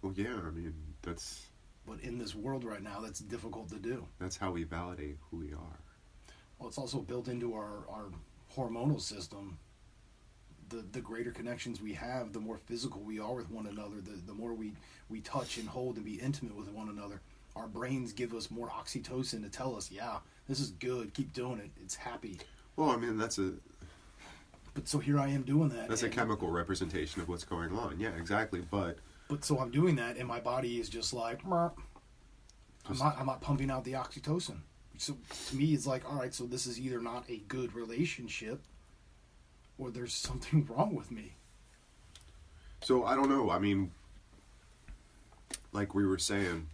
Well, yeah, I mean, that's... But in this world right now, that's difficult to do. That's how we validate who we are. Well, it's also built into our hormonal system. The greater connections we have, the more physical we are with one another, the more we touch and hold and be intimate with one another. Our brains give us more oxytocin to tell us, yeah, this is good, keep doing it, it's happy. Well, I mean, But so here I am doing that. That's a chemical representation of what's going on. Yeah, exactly, But so I'm doing that, and my body is just like, I'm not pumping out the oxytocin. So to me, it's like, all right, so this is either not a good relationship, or there's something wrong with me. So I don't know. I mean, like we were saying,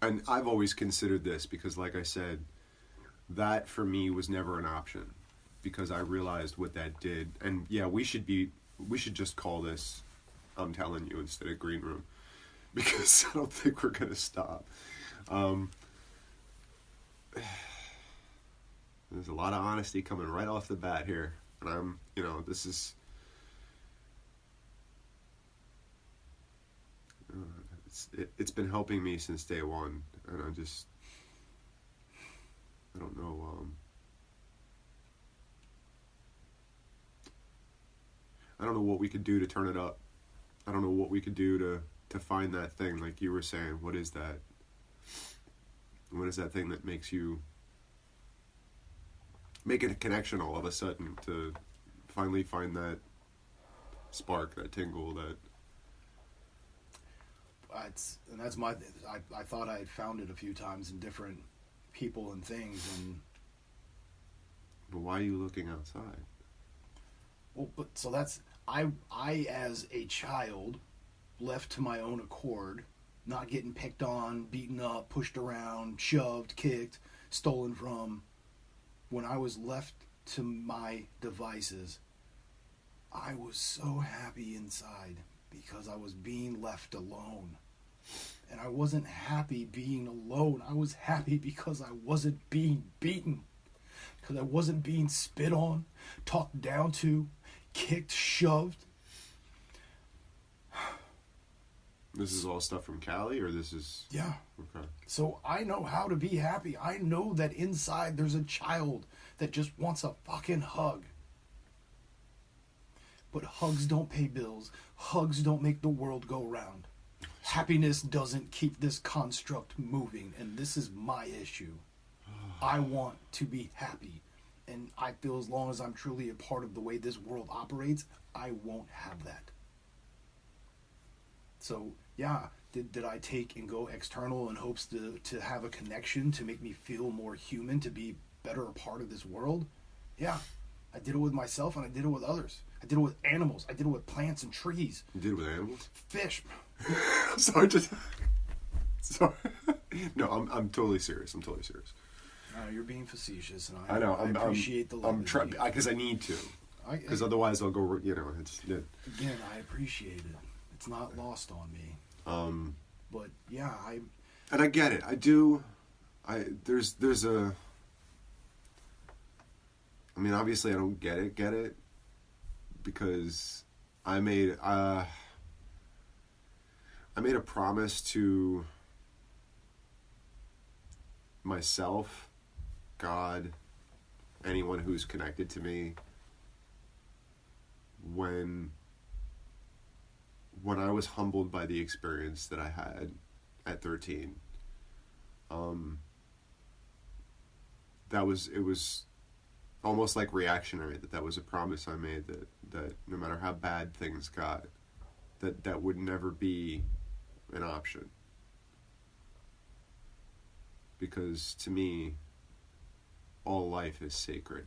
and I've always considered this because, like I said, that for me was never an option because I realized what that did. And yeah, we should just call this "I'm Telling You" instead of Green Room because I don't think we're gonna stop. There's a lot of honesty coming right off the bat here. And this is... It's been helping me since day one. And I don't know, I don't know what we could do to turn it up. I don't know what we could do to find that thing, like you were saying. What is that? What is that thing that makes you make a connection all of a sudden to finally find that spark, that tingle, that... And that's my... I thought I had found it a few times in different people and things, and... But why are you looking outside? Well, but so that's... I as a child, left to my own accord, not getting picked on, beaten up, pushed around, shoved, kicked, stolen from... When I was left to my devices, I was so happy inside because I was being left alone. And I wasn't happy being alone. I was happy because I wasn't being beaten. Because I wasn't being spit on, talked down to, kicked, shoved. This is all stuff from Cali, or this is... Yeah. Okay. So I know how to be happy. I know that inside there's a child that just wants a fucking hug. But hugs don't pay bills. Hugs don't make the world go round. Happiness doesn't keep this construct moving, and this is my issue. I want to be happy, and I feel as long as I'm truly a part of the way this world operates, I won't have that. So, yeah, did I take and go external in hopes to have a connection to make me feel more human, to be better a part of this world? Yeah, I did it with myself, and I did it with others. I did it with animals. I did it with plants and trees. You did it with animals? Fish. Sorry, sorry. No, I'm totally serious. I'm totally serious. You're being facetious, and I know. I appreciate the love. I'm trying because I need to. Because otherwise I'll go. You know, it's. Yeah. Again, I appreciate it. It's not lost on me. But yeah, And I get it. I do. There's a. I mean, obviously, I don't get it, because I made a promise to myself, God, anyone who's connected to me, when I was humbled by the experience that I had at 13. It was almost like reactionary that was a promise I made that no matter how bad things got, that would never be an option. Because to me, all life is sacred.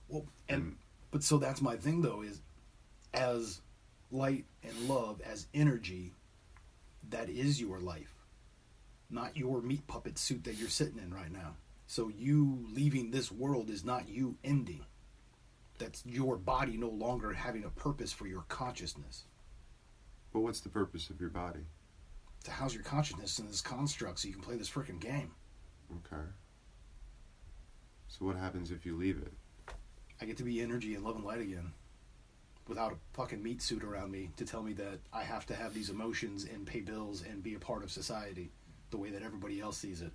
Well, but so that's my thing though, is as light and love, as energy, that is your life, not your meat puppet suit that you're sitting in right now. So you leaving this world is not you ending. That's your body no longer having a purpose for your consciousness. But what's the purpose of your body? To house your consciousness in this construct so you can play this freaking game. Okay. So what happens if you leave it? I get to be energy and love and light again, without a fucking meat suit around me to tell me that I have to have these emotions and pay bills and be a part of society the way that everybody else sees it.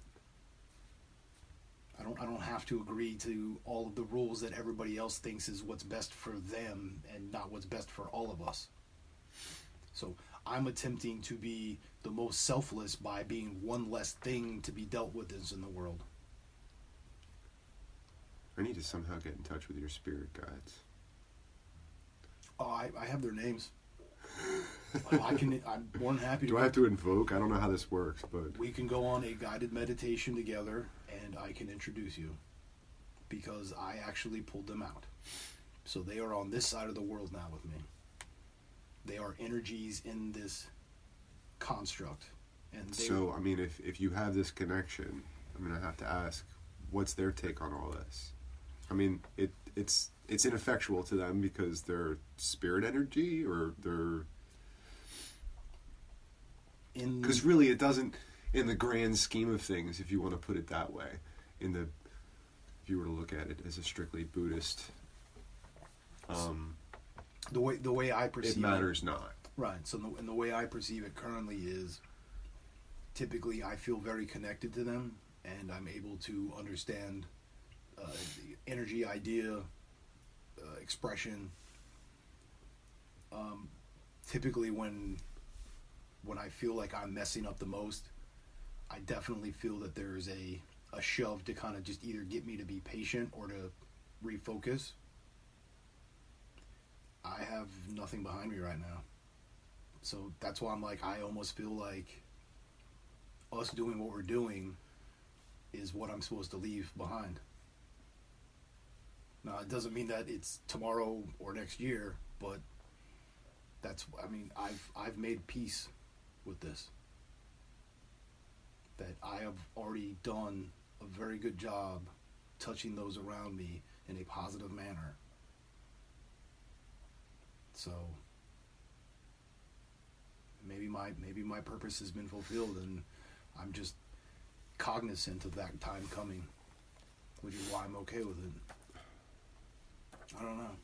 I don't have to agree to all of the rules that everybody else thinks is what's best for them and not what's best for all of us. So I'm attempting to be the most selfless by being one less thing to be dealt with in the world. I need to somehow get in touch with your spirit guides. Oh, I have their names. I'm more than happy to. Do I have to invoke? I don't know how this works, but we can go on a guided meditation together, and I can introduce you, because I actually pulled them out. So they are on this side of the world now with me. They are energies in this construct, and so I mean, if you have this connection, I mean, I have to ask, what's their take on all this? I mean, it's ineffectual to them because they're spirit energy, or they're... Because really it doesn't, in the grand scheme of things, if you want to put it that way, if you were to look at it as a strictly Buddhist... the way I perceive it matters not. Right. So the way I perceive it currently is, typically I feel very connected to them, and I'm able to understand the energy, idea, expression. Typically when I feel like I'm messing up the most, I definitely feel that there's a shove to kind of just either get me to be patient or to refocus. I have nothing behind me right now. So that's why I'm like, I almost feel like us doing what we're doing is what I'm supposed to leave behind. Now, it doesn't mean that it's tomorrow or next year, but I've made peace with this. That I have already done a very good job touching those around me in a positive manner. So maybe my purpose has been fulfilled, and I'm just cognizant of that time coming, which is why I'm okay with it. I don't know.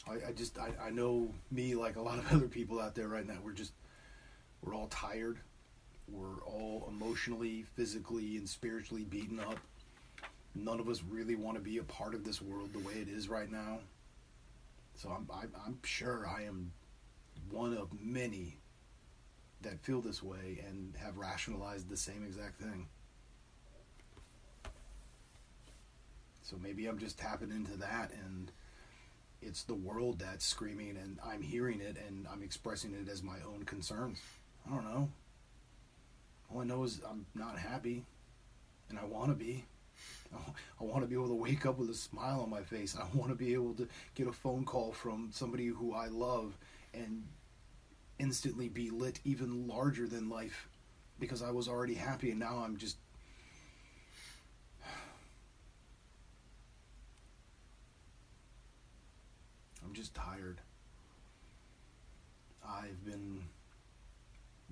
I know me, like a lot of other people out there right now, we're all tired. We're all emotionally, physically, and spiritually beaten up. None of us really want to be a part of this world the way it is right now. So I'm sure I am one of many that feel this way and have rationalized the same exact thing. So maybe I'm just tapping into that, and it's the world that's screaming, and I'm hearing it, and I'm expressing it as my own concerns. I don't know. All I know is I'm not happy, and I want to be. I want to be able to wake up with a smile on my face. I want to be able to get a phone call from somebody who I love and instantly be lit even larger than life because I was already happy, and now I'm just tired. I've been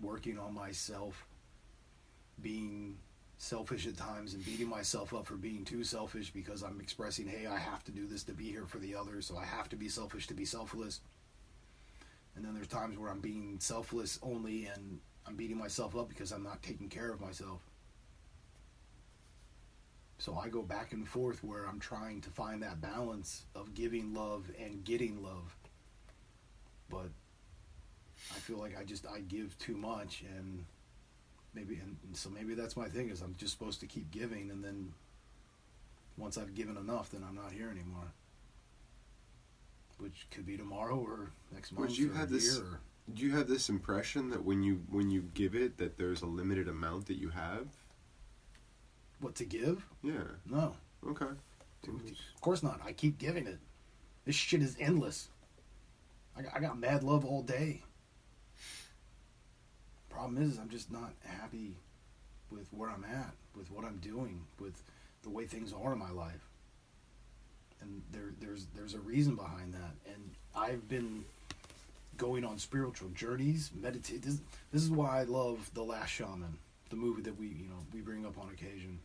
working on myself, being selfish at times and beating myself up for being too selfish because I'm expressing, hey, I have to do this to be here for the others, so I have to be selfish to be selfless. And then there's times where I'm being selfless only and I'm beating myself up because I'm not taking care of myself. So I go back and forth where I'm trying to find that balance of giving love and getting love. But I feel like I give too much, and so maybe that's my thing, is I'm just supposed to keep giving, and then once I've given enough, then I'm not here anymore. Which could be tomorrow or next month or a year. Do you have this impression that when you give it, that there's a limited amount that you have? What, to give? Yeah. No. Okay. Of course not. I keep giving it. This shit is endless. I got mad love all day. Problem is I'm just not happy with where I'm at, with what I'm doing, with the way things are in my life. And there's a reason behind that. And I've been going on spiritual journeys, meditate. This is why I love The Last Shaman, the movie that we bring up on occasion.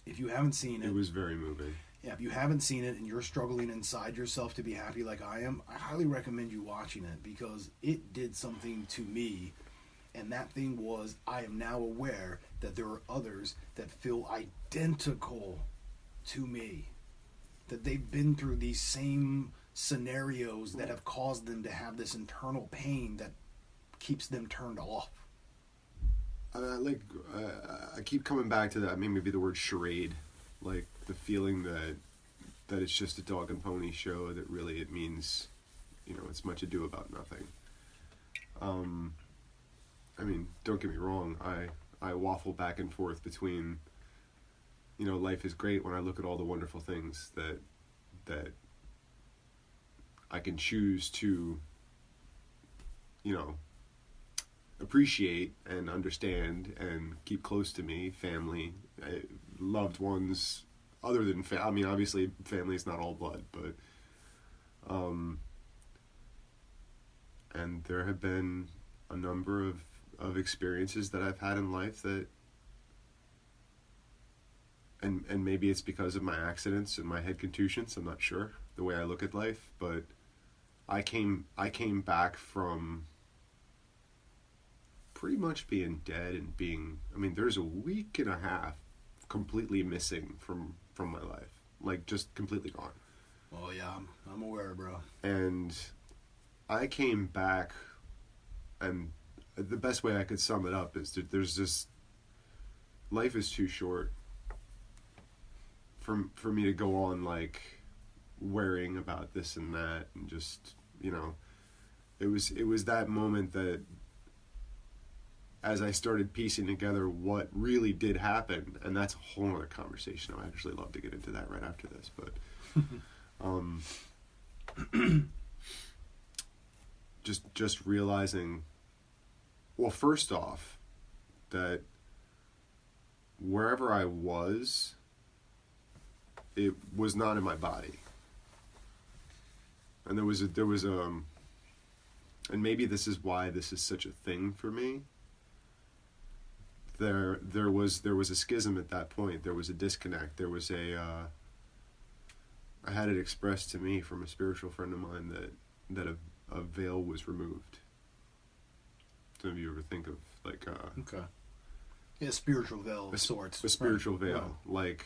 If you haven't seen it, it was very moving. Yeah, if you haven't seen it and you're struggling inside yourself to be happy like I am, I highly recommend you watching it, because it did something to me. And that thing was, I am now aware that there are others that feel identical to me. That they've been through these same scenarios that have caused them to have this internal pain that keeps them turned off. I keep coming back to that. I mean, maybe the word charade, like the feeling that it's just a dog and pony show. That really it means, it's much ado about nothing. I mean, don't get me wrong. I waffle back and forth between, life is great when I look at all the wonderful things that I can choose to, appreciate and understand and keep close to me, family, loved ones, other than I mean, obviously family is not all blood, but and there have been a number of experiences that I've had in life that, and maybe it's because of my accidents and my head contusions, I'm not sure, the way I look at life, but I came back from pretty much being dead and being, there's a week and a half completely missing from my life. Like, just completely gone. Oh yeah, I'm aware, bro. And I came back, and the best way I could sum it up is that there's this, life is too short for me to go on, like, worrying about this and that, and just, it was that moment that, as I started piecing together what really did happen, and that's a whole other conversation. I'd actually love to get into that right after this, but just realizing, well, first off, that wherever I was, it was not in my body, and there was and maybe this is why this is such a thing for me. There was a schism at that point. There was a disconnect. There was I had it expressed to me from a spiritual friend of mine that a veil was removed. Some of you ever think of okay. Yeah, spiritual veil of sorts. A spiritual veil, right.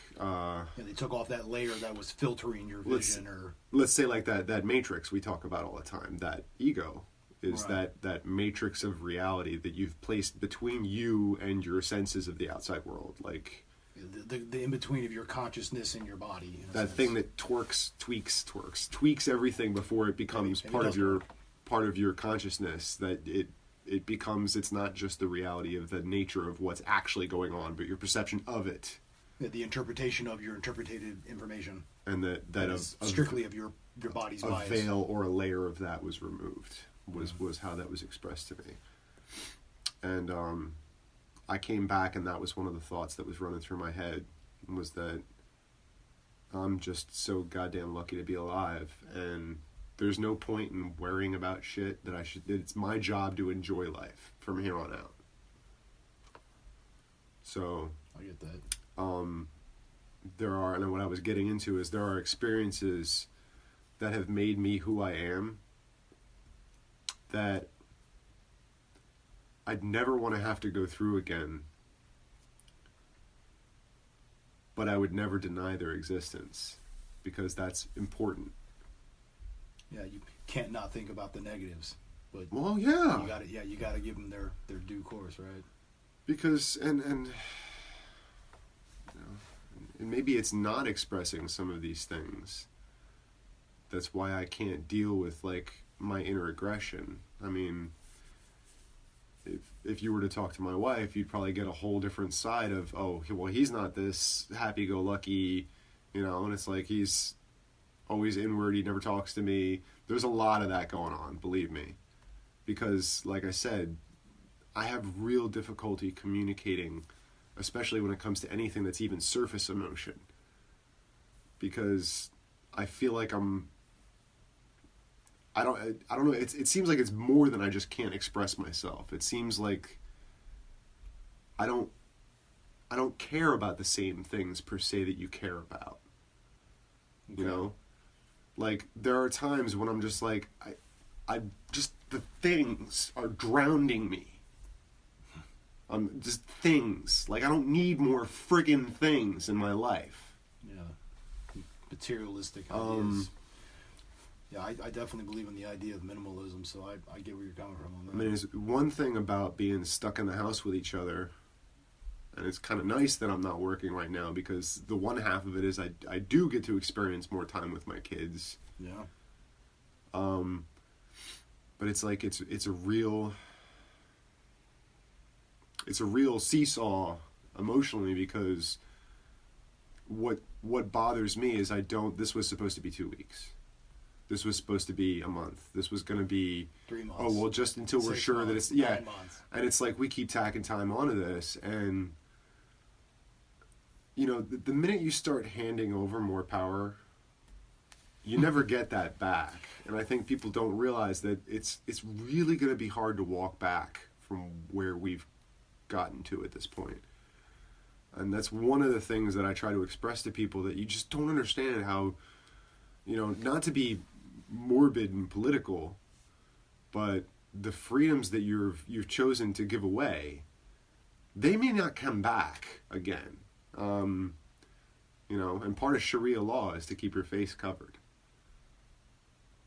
They took off that layer that was filtering your vision, let's say like that matrix we talk about all the time. That ego is right. that matrix of reality that you've placed between you and your senses of the outside world, like the in between of your consciousness and your body. That sense. Thing that tweaks everything before it becomes part of your consciousness. That it becomes, it's not just the reality of the nature of what's actually going on, but your perception of it. The interpretation of your interpreted information, and that is strictly of your body's bias. A veil or a layer of that was removed. Was how that was expressed to me. And I came back, and that was one of the thoughts that was running through my head, was that I'm just so goddamn lucky to be alive, and there's no point in worrying about shit that it's my job to enjoy life from here on out. So I get that. And what I was getting into is there are experiences that have made me who I am that I'd never want to have to go through again, but I would never deny their existence, because that's important. Yeah, you can't not think about the negatives, but well, yeah, you gotta give them their due course, right? Because and maybe it's not expressing some of these things. That's why I can't deal with like my inner aggression. I mean, if you were to talk to my wife, you'd probably get a whole different side of, oh, well, he's not this happy-go-lucky, and it's like he's always inward, he never talks to me. There's a lot of that going on, believe me. Because, like I said, I have real difficulty communicating, especially when it comes to anything that's even surface emotion. Because I feel like I don't know, it seems like it's more than I just can't express myself. It seems like I don't care about the same things per se that you care about. Okay. Like there are times when I'm just like I just, the things are drowning me. Just things. Like I don't need more friggin' things in my life. Yeah. Materialistic ideas. Yeah, I definitely believe in the idea of minimalism, so I get where you're coming from on that. I mean, it's one thing about being stuck in the house with each other, and it's kind of nice that I'm not working right now, because the one half of it is I do get to experience more time with my kids. Yeah. But it's like it's a real seesaw emotionally, because what bothers me is this was supposed to be 2 weeks. This was supposed to be a month. This was going to be 3 months. Oh, well, just until we're sure months, that it's 9 months. And it's like we keep tacking time onto this, and the minute you start handing over more power, you never get that back. And I think people don't realize that it's really going to be hard to walk back from where we've gotten to at this point. And that's one of the things that I try to express to people, that you just don't understand how, not to be morbid and political, but the freedoms that you've chosen to give away, they may not come back again. And part of Sharia law is to keep your face covered.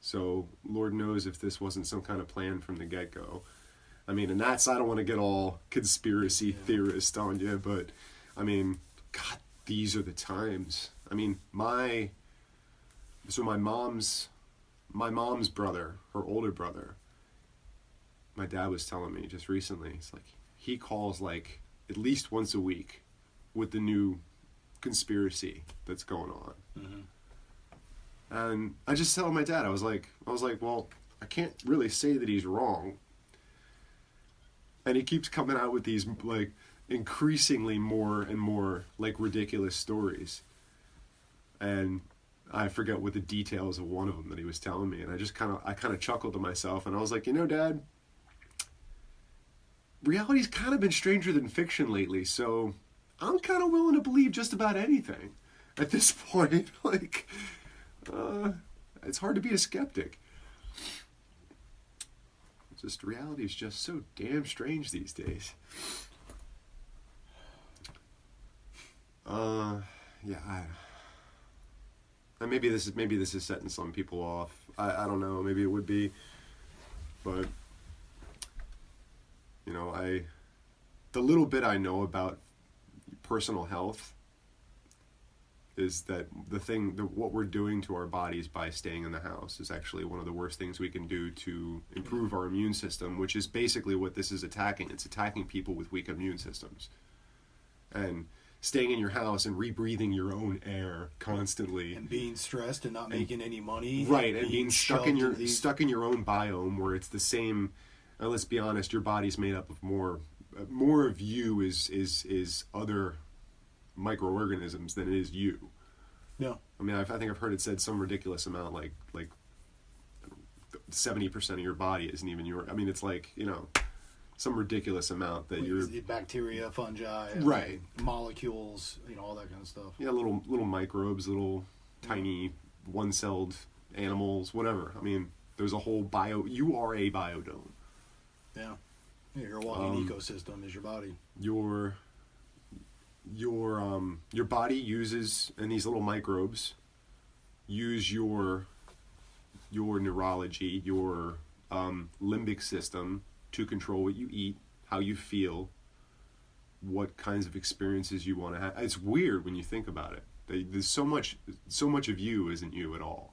So Lord knows if this wasn't some kind of plan from the get-go. I mean, and I don't want to get all conspiracy theorist on you, but I mean, God, these are the times. I mean, my mom's brother, her older brother, my dad was telling me just recently, it's like he calls like at least once a week with the new conspiracy that's going on. Mm-hmm. And I just tell my dad, I was like, well, I can't really say that he's wrong. And he keeps coming out with these like increasingly more and more like ridiculous stories. And I forget what the details of one of them that he was telling me, and I kind of chuckled to myself, and I was like, Dad, reality's kind of been stranger than fiction lately, so I'm kind of willing to believe just about anything at this point. Like, it's hard to be a skeptic. Just reality is just so damn strange these days. And maybe this is setting some people off. I don't know. Maybe it would be, but the little bit I know about personal health is that what we're doing to our bodies by staying in the house is actually one of the worst things we can do to improve our immune system, which is basically what this is attacking. It's attacking people with weak immune systems. And staying in your house and rebreathing your own air constantly, and being stressed and not making any money, right? And being stuck in your these... stuck in your own biome where it's the same. Let's be honest, your body's made up of more of you is other microorganisms than it is you. Yeah. I mean, I think I've heard it said some ridiculous amount, like 70% of your body isn't even your. I mean, it's like, you know, some ridiculous amount that you're bacteria, fungi, right, molecules, you know, all that kind of stuff. Yeah, little microbes, little tiny one-celled animals, whatever. I mean, there's a whole you are a biodome. Yeah, your walking ecosystem is your body. Your body uses, and these little microbes use your neurology, your limbic system to control what you eat, how you feel, what kinds of experiences you want to have. It's weird when you think about it. There's so much of you isn't you at all.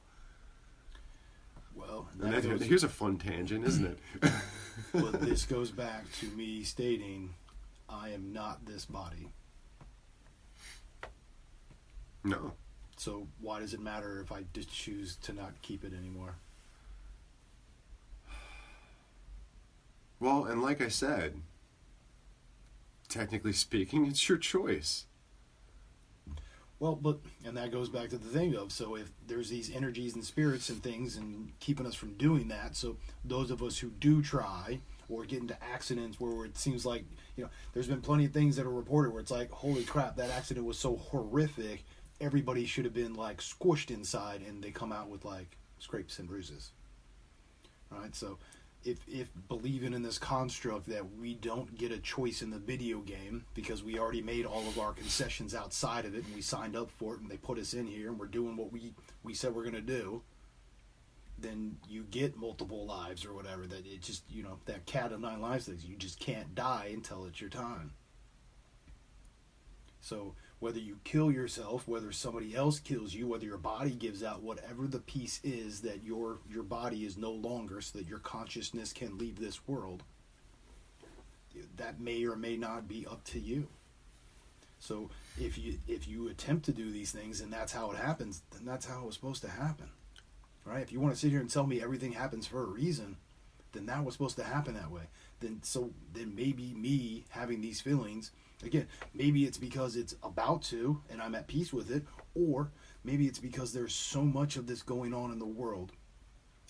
Well, here's a fun tangent, isn't it? But this goes back to me stating, I am not this body. No. So why does it matter if I just choose to not keep it anymore? Well, and like I said, technically speaking, it's your choice. Well, and that goes back to the thing of, so if there's these energies and spirits and things and keeping us from doing that, so those of us who do try or get into accidents where it seems like, you know, there's been plenty of things that are reported where it's like, holy crap, that accident was so horrific, everybody should have been like squished inside, and they come out with like scrapes and bruises. Right? So if believing in this construct that we don't get a choice in the video game because we already made all of our concessions outside of it and we signed up for it and they put us in here and we're doing what we said we're going to do, then you get multiple lives or whatever. That it just, you know, that cat of nine lives thing, you just can't die until it's your time. So whether you kill yourself, whether somebody else kills you, whether your body gives out whatever the piece is that your body is no longer, so that your consciousness can leave this world, that may or may not be up to you. So if you attempt to do these things and that's how it happens, then that's how it was supposed to happen. Right? If you want to sit here and tell me everything happens for a reason, then that was supposed to happen that way. Then maybe me having these feelings, again, maybe it's because it's about to and I'm at peace with it, or maybe it's because there's so much of this going on in the world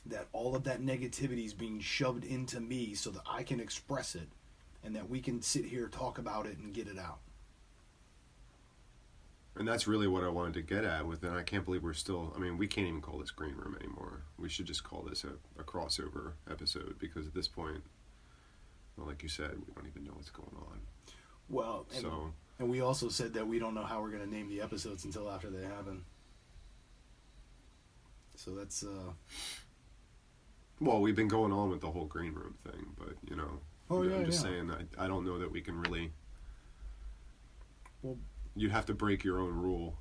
that all of that negativity is being shoved into me so that I can express it and that we can sit here, talk about it, and get it out. And that's really what I wanted to get at with it. I can't believe we're still, I mean, we can't even call this Green Room anymore. We should just call this a crossover episode, because at this point, well, like you said, we don't even know what's going on. Well, and we also said that we don't know how we're going to name the episodes until after they happen. So that's... Well, we've been going on with the whole Green Room thing, but, you know, I'm just saying, I don't know that we can really... Well, you'd have to break your own rule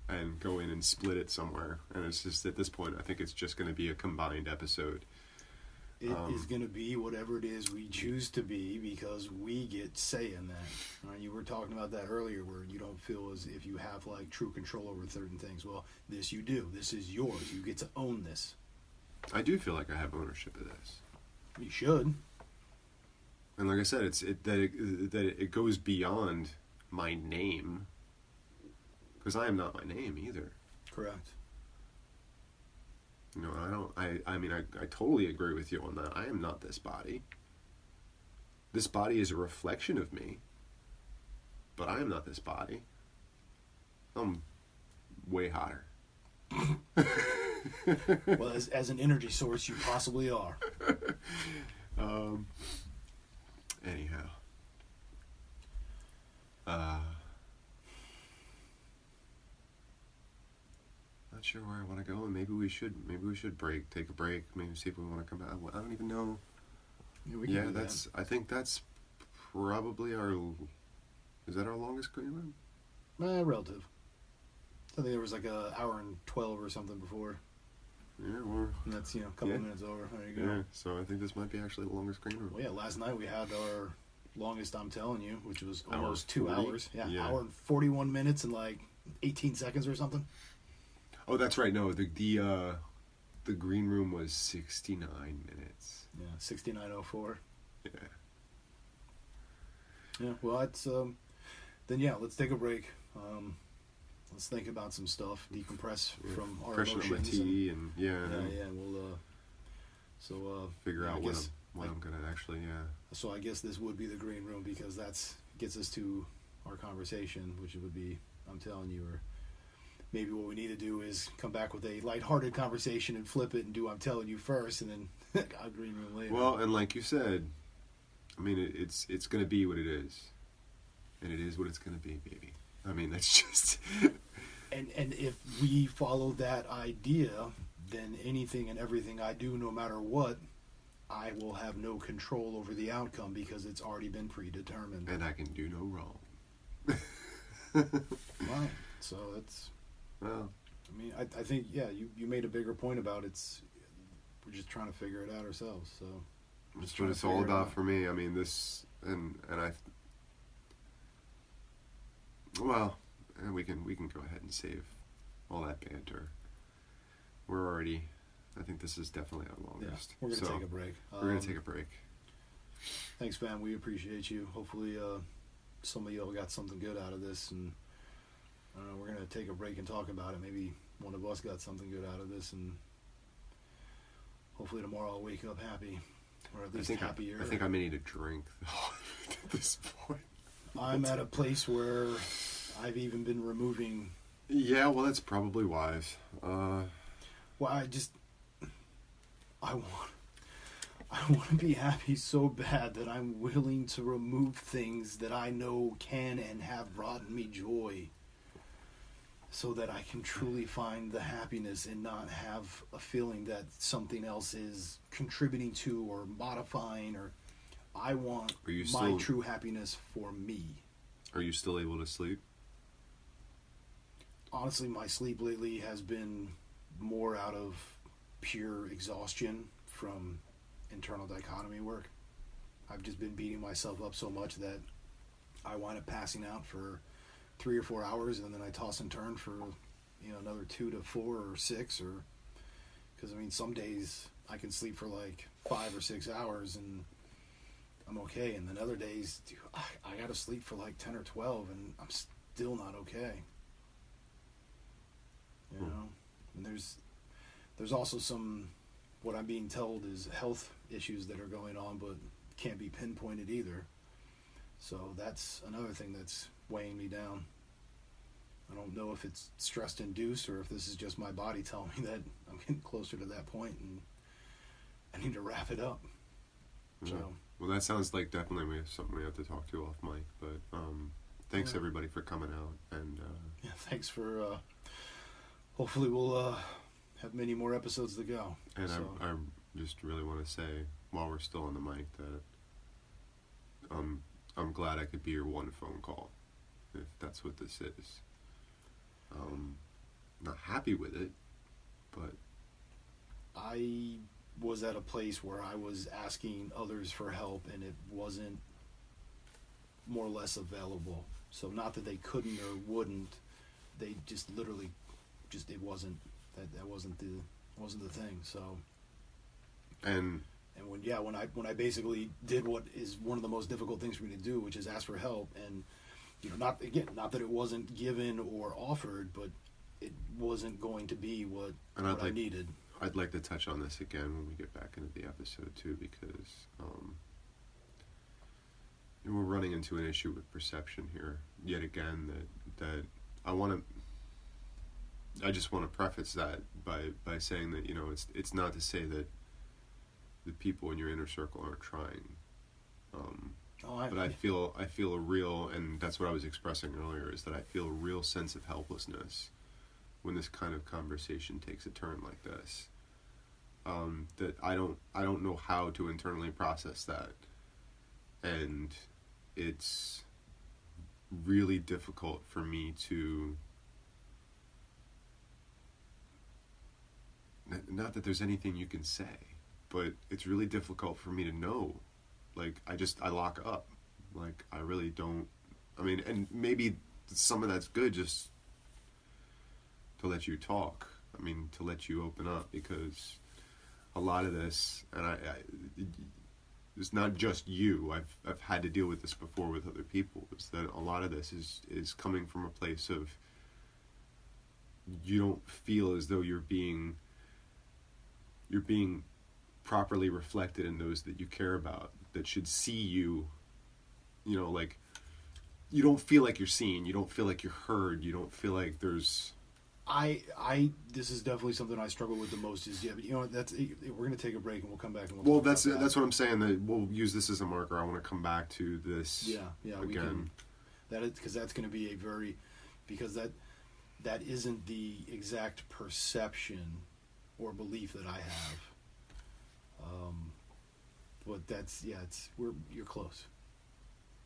and go in and split it somewhere. And it's just, at this point, I think it's just going to be a combined episode. It is going to be whatever it is we choose to be, because we get say in that. Right? You were talking about that earlier, where you don't feel as if you have like true control over certain things. Well, this you do. This is yours. You get to own this. I do feel like I have ownership of this. You should. And like I said, it goes beyond my name, because I am not my name either. Correct. You know, I mean, I totally agree with you on that. I am not this body. This body is a reflection of me, but I am not this body. I'm way hotter. Well, as an energy source, you possibly are. Anyhow. Not sure where I want to go, and maybe we should take a break, maybe see if we want to come back. I don't even know. Yeah, I think that's probably is that our longest Green Room? Relative. I think there was like an hour and 12 or something before. Yeah, and that's, you know, a couple minutes over. There you go. Yeah, so I think this might be actually the longest Green Room. Well, yeah, last night we had our longest I'm telling you, which was Hour almost 2 40? hours. Yeah, Yeah. hour and 41 minutes and like 18 seconds or something. Oh, that's right. No, the green room was 69 minutes. Yeah, 69:04. Yeah. Yeah, well, it's then yeah, let's take a break. Let's think about some stuff, decompress from our Freshen up my emotions. tea and yeah, We'll figure I out guess, when I'm gonna actually So I guess this would be the green room because that's gets us to our conversation, which would be I'm telling you, or maybe what we need to do is come back with a lighthearted conversation and flip it and do I'm telling you first, and then I'll green room later. Well, and like you said, I mean it's gonna be what it is, and it is what it's gonna be, baby. I mean that's just. And if we follow that idea, then anything and everything I do, no matter what, I will have no control over the outcome because it's already been predetermined. And I can do no wrong. Right. So it's. Well, I mean, I think you made a bigger point about we're just trying to figure it out ourselves. So. that's what it's all about for me. I mean this and I. Well. And we can go ahead and save all that banter. We're already, I think this is definitely our longest. Yeah, we're gonna take a break. We're gonna take a break. Thanks, fam. We appreciate you. Hopefully, some of y'all got something good out of this, and we're gonna take a break and talk about it. Maybe one of us got something good out of this, and hopefully tomorrow I'll wake up happy, or at least happier. I think I may need a drink at this point. I'm at a place where I've even been removing. Yeah, well, that's probably wise. Well, I want to be happy so bad that I'm willing to remove things that I know can and have brought me joy, so that I can truly find the happiness and not have a feeling that something else is contributing to or modifying. Or I want my true happiness for me. Are you still able to sleep? Honestly, my sleep lately has been more out of pure exhaustion from internal dichotomy work. I've just been beating myself up so much that I wind up passing out for 3 or 4 hours, and then I toss and turn for another 2 to 4 or 6, or because I mean some days I can sleep for like 5 or 6 hours and I'm okay, and then other days dude, I gotta sleep for like 10 or 12 and I'm still not okay. And there's also some, what I'm being told is health issues that are going on, but can't be pinpointed either. So that's another thing that's weighing me down. I don't know if it's stress induced or if this is just my body telling me that I'm getting closer to that point and I need to wrap it up. Yeah. So, well, that sounds like definitely something we have to talk to off mic. But thanks everybody for coming out, and thanks for. Hopefully, we'll have many more episodes to go. And I just really want to say, while we're still on the mic, that I'm glad I could be your one phone call, if that's what this is. Not happy with it, but I was at a place where I was asking others for help, and it wasn't more or less available. So not that they couldn't or wouldn't, they just literally, it wasn't that wasn't the thing. So and when I basically did what is one of the most difficult things for me to do, which is ask for help, and not that it wasn't given or offered, but it wasn't going to be what I needed. I'd like to touch on this again when we get back into the episode too, because we're running into an issue with perception here yet again. That I just want to preface that by saying that it's not to say that the people in your inner circle aren't trying, but I feel a real, and that's what I was expressing earlier, is that I feel a real sense of helplessness when this kind of conversation takes a turn like this. That I don't know how to internally process that, and it's really difficult for me to, not that there's anything you can say, but it's really difficult for me to know. Like I lock up Like, I really don't. I mean, and maybe some of that's good, just to let you talk. I mean, to let you open up, because a lot of this, and it's not just you. I've had to deal with this before with other people. Is that a lot of this is coming from a place of, you don't feel as though you're being properly reflected in those that you care about, that should see you. You know, like, you don't feel like you're seen. You don't feel like you're heard. You don't feel like there's. This is definitely something I struggle with the most. Is, yeah, but you know what? We're gonna take a break and we'll come back and Well, that's what I'm saying. That we'll use this as a marker. I want to come back to this. Yeah, again. we can. That is, because that's going to be because that isn't the exact perception or belief that I have. But you're close.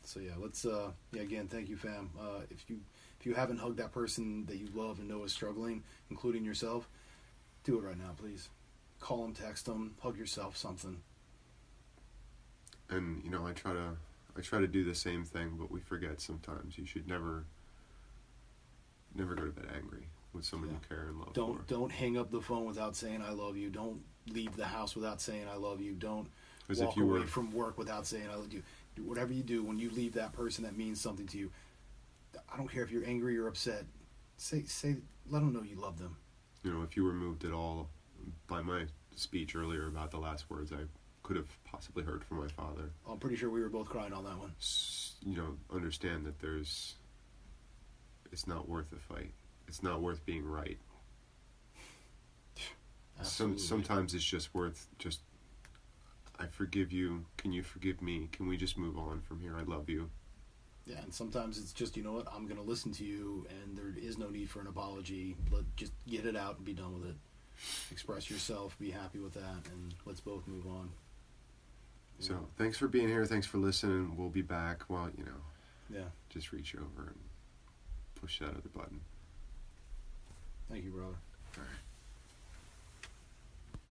So yeah, let's again, thank you, fam. If you haven't hugged that person that you love and know is struggling, including yourself, do it right now, please. Call them, text them, hug yourself, something. And I try to do the same thing, but we forget sometimes. You should never go to bed angry with someone you care and love. Don't hang up the phone without saying I love you. Don't leave the house without saying I love you. Don't walk away from work without saying I love you. Do whatever you do, when you leave that person that means something to you, I don't care if you're angry or upset. Say, let them know you love them. If you were moved at all by my speech earlier about the last words I could have possibly heard from my father, I'm pretty sure we were both crying on that one. Understand that it's not worth the fight. It's not worth being right. Sometimes it's just worth I forgive you. Can you forgive me? Can we just move on from here? I love you. Yeah, and sometimes it's just, you know what, I'm going to listen to you, and there is no need for an apology. Just get it out and be done with it. Express yourself, be happy with that, and let's both move on. So, thanks for being here. Thanks for listening. We'll be back. Well, just reach over and push that other button. Thank you, brother. All right.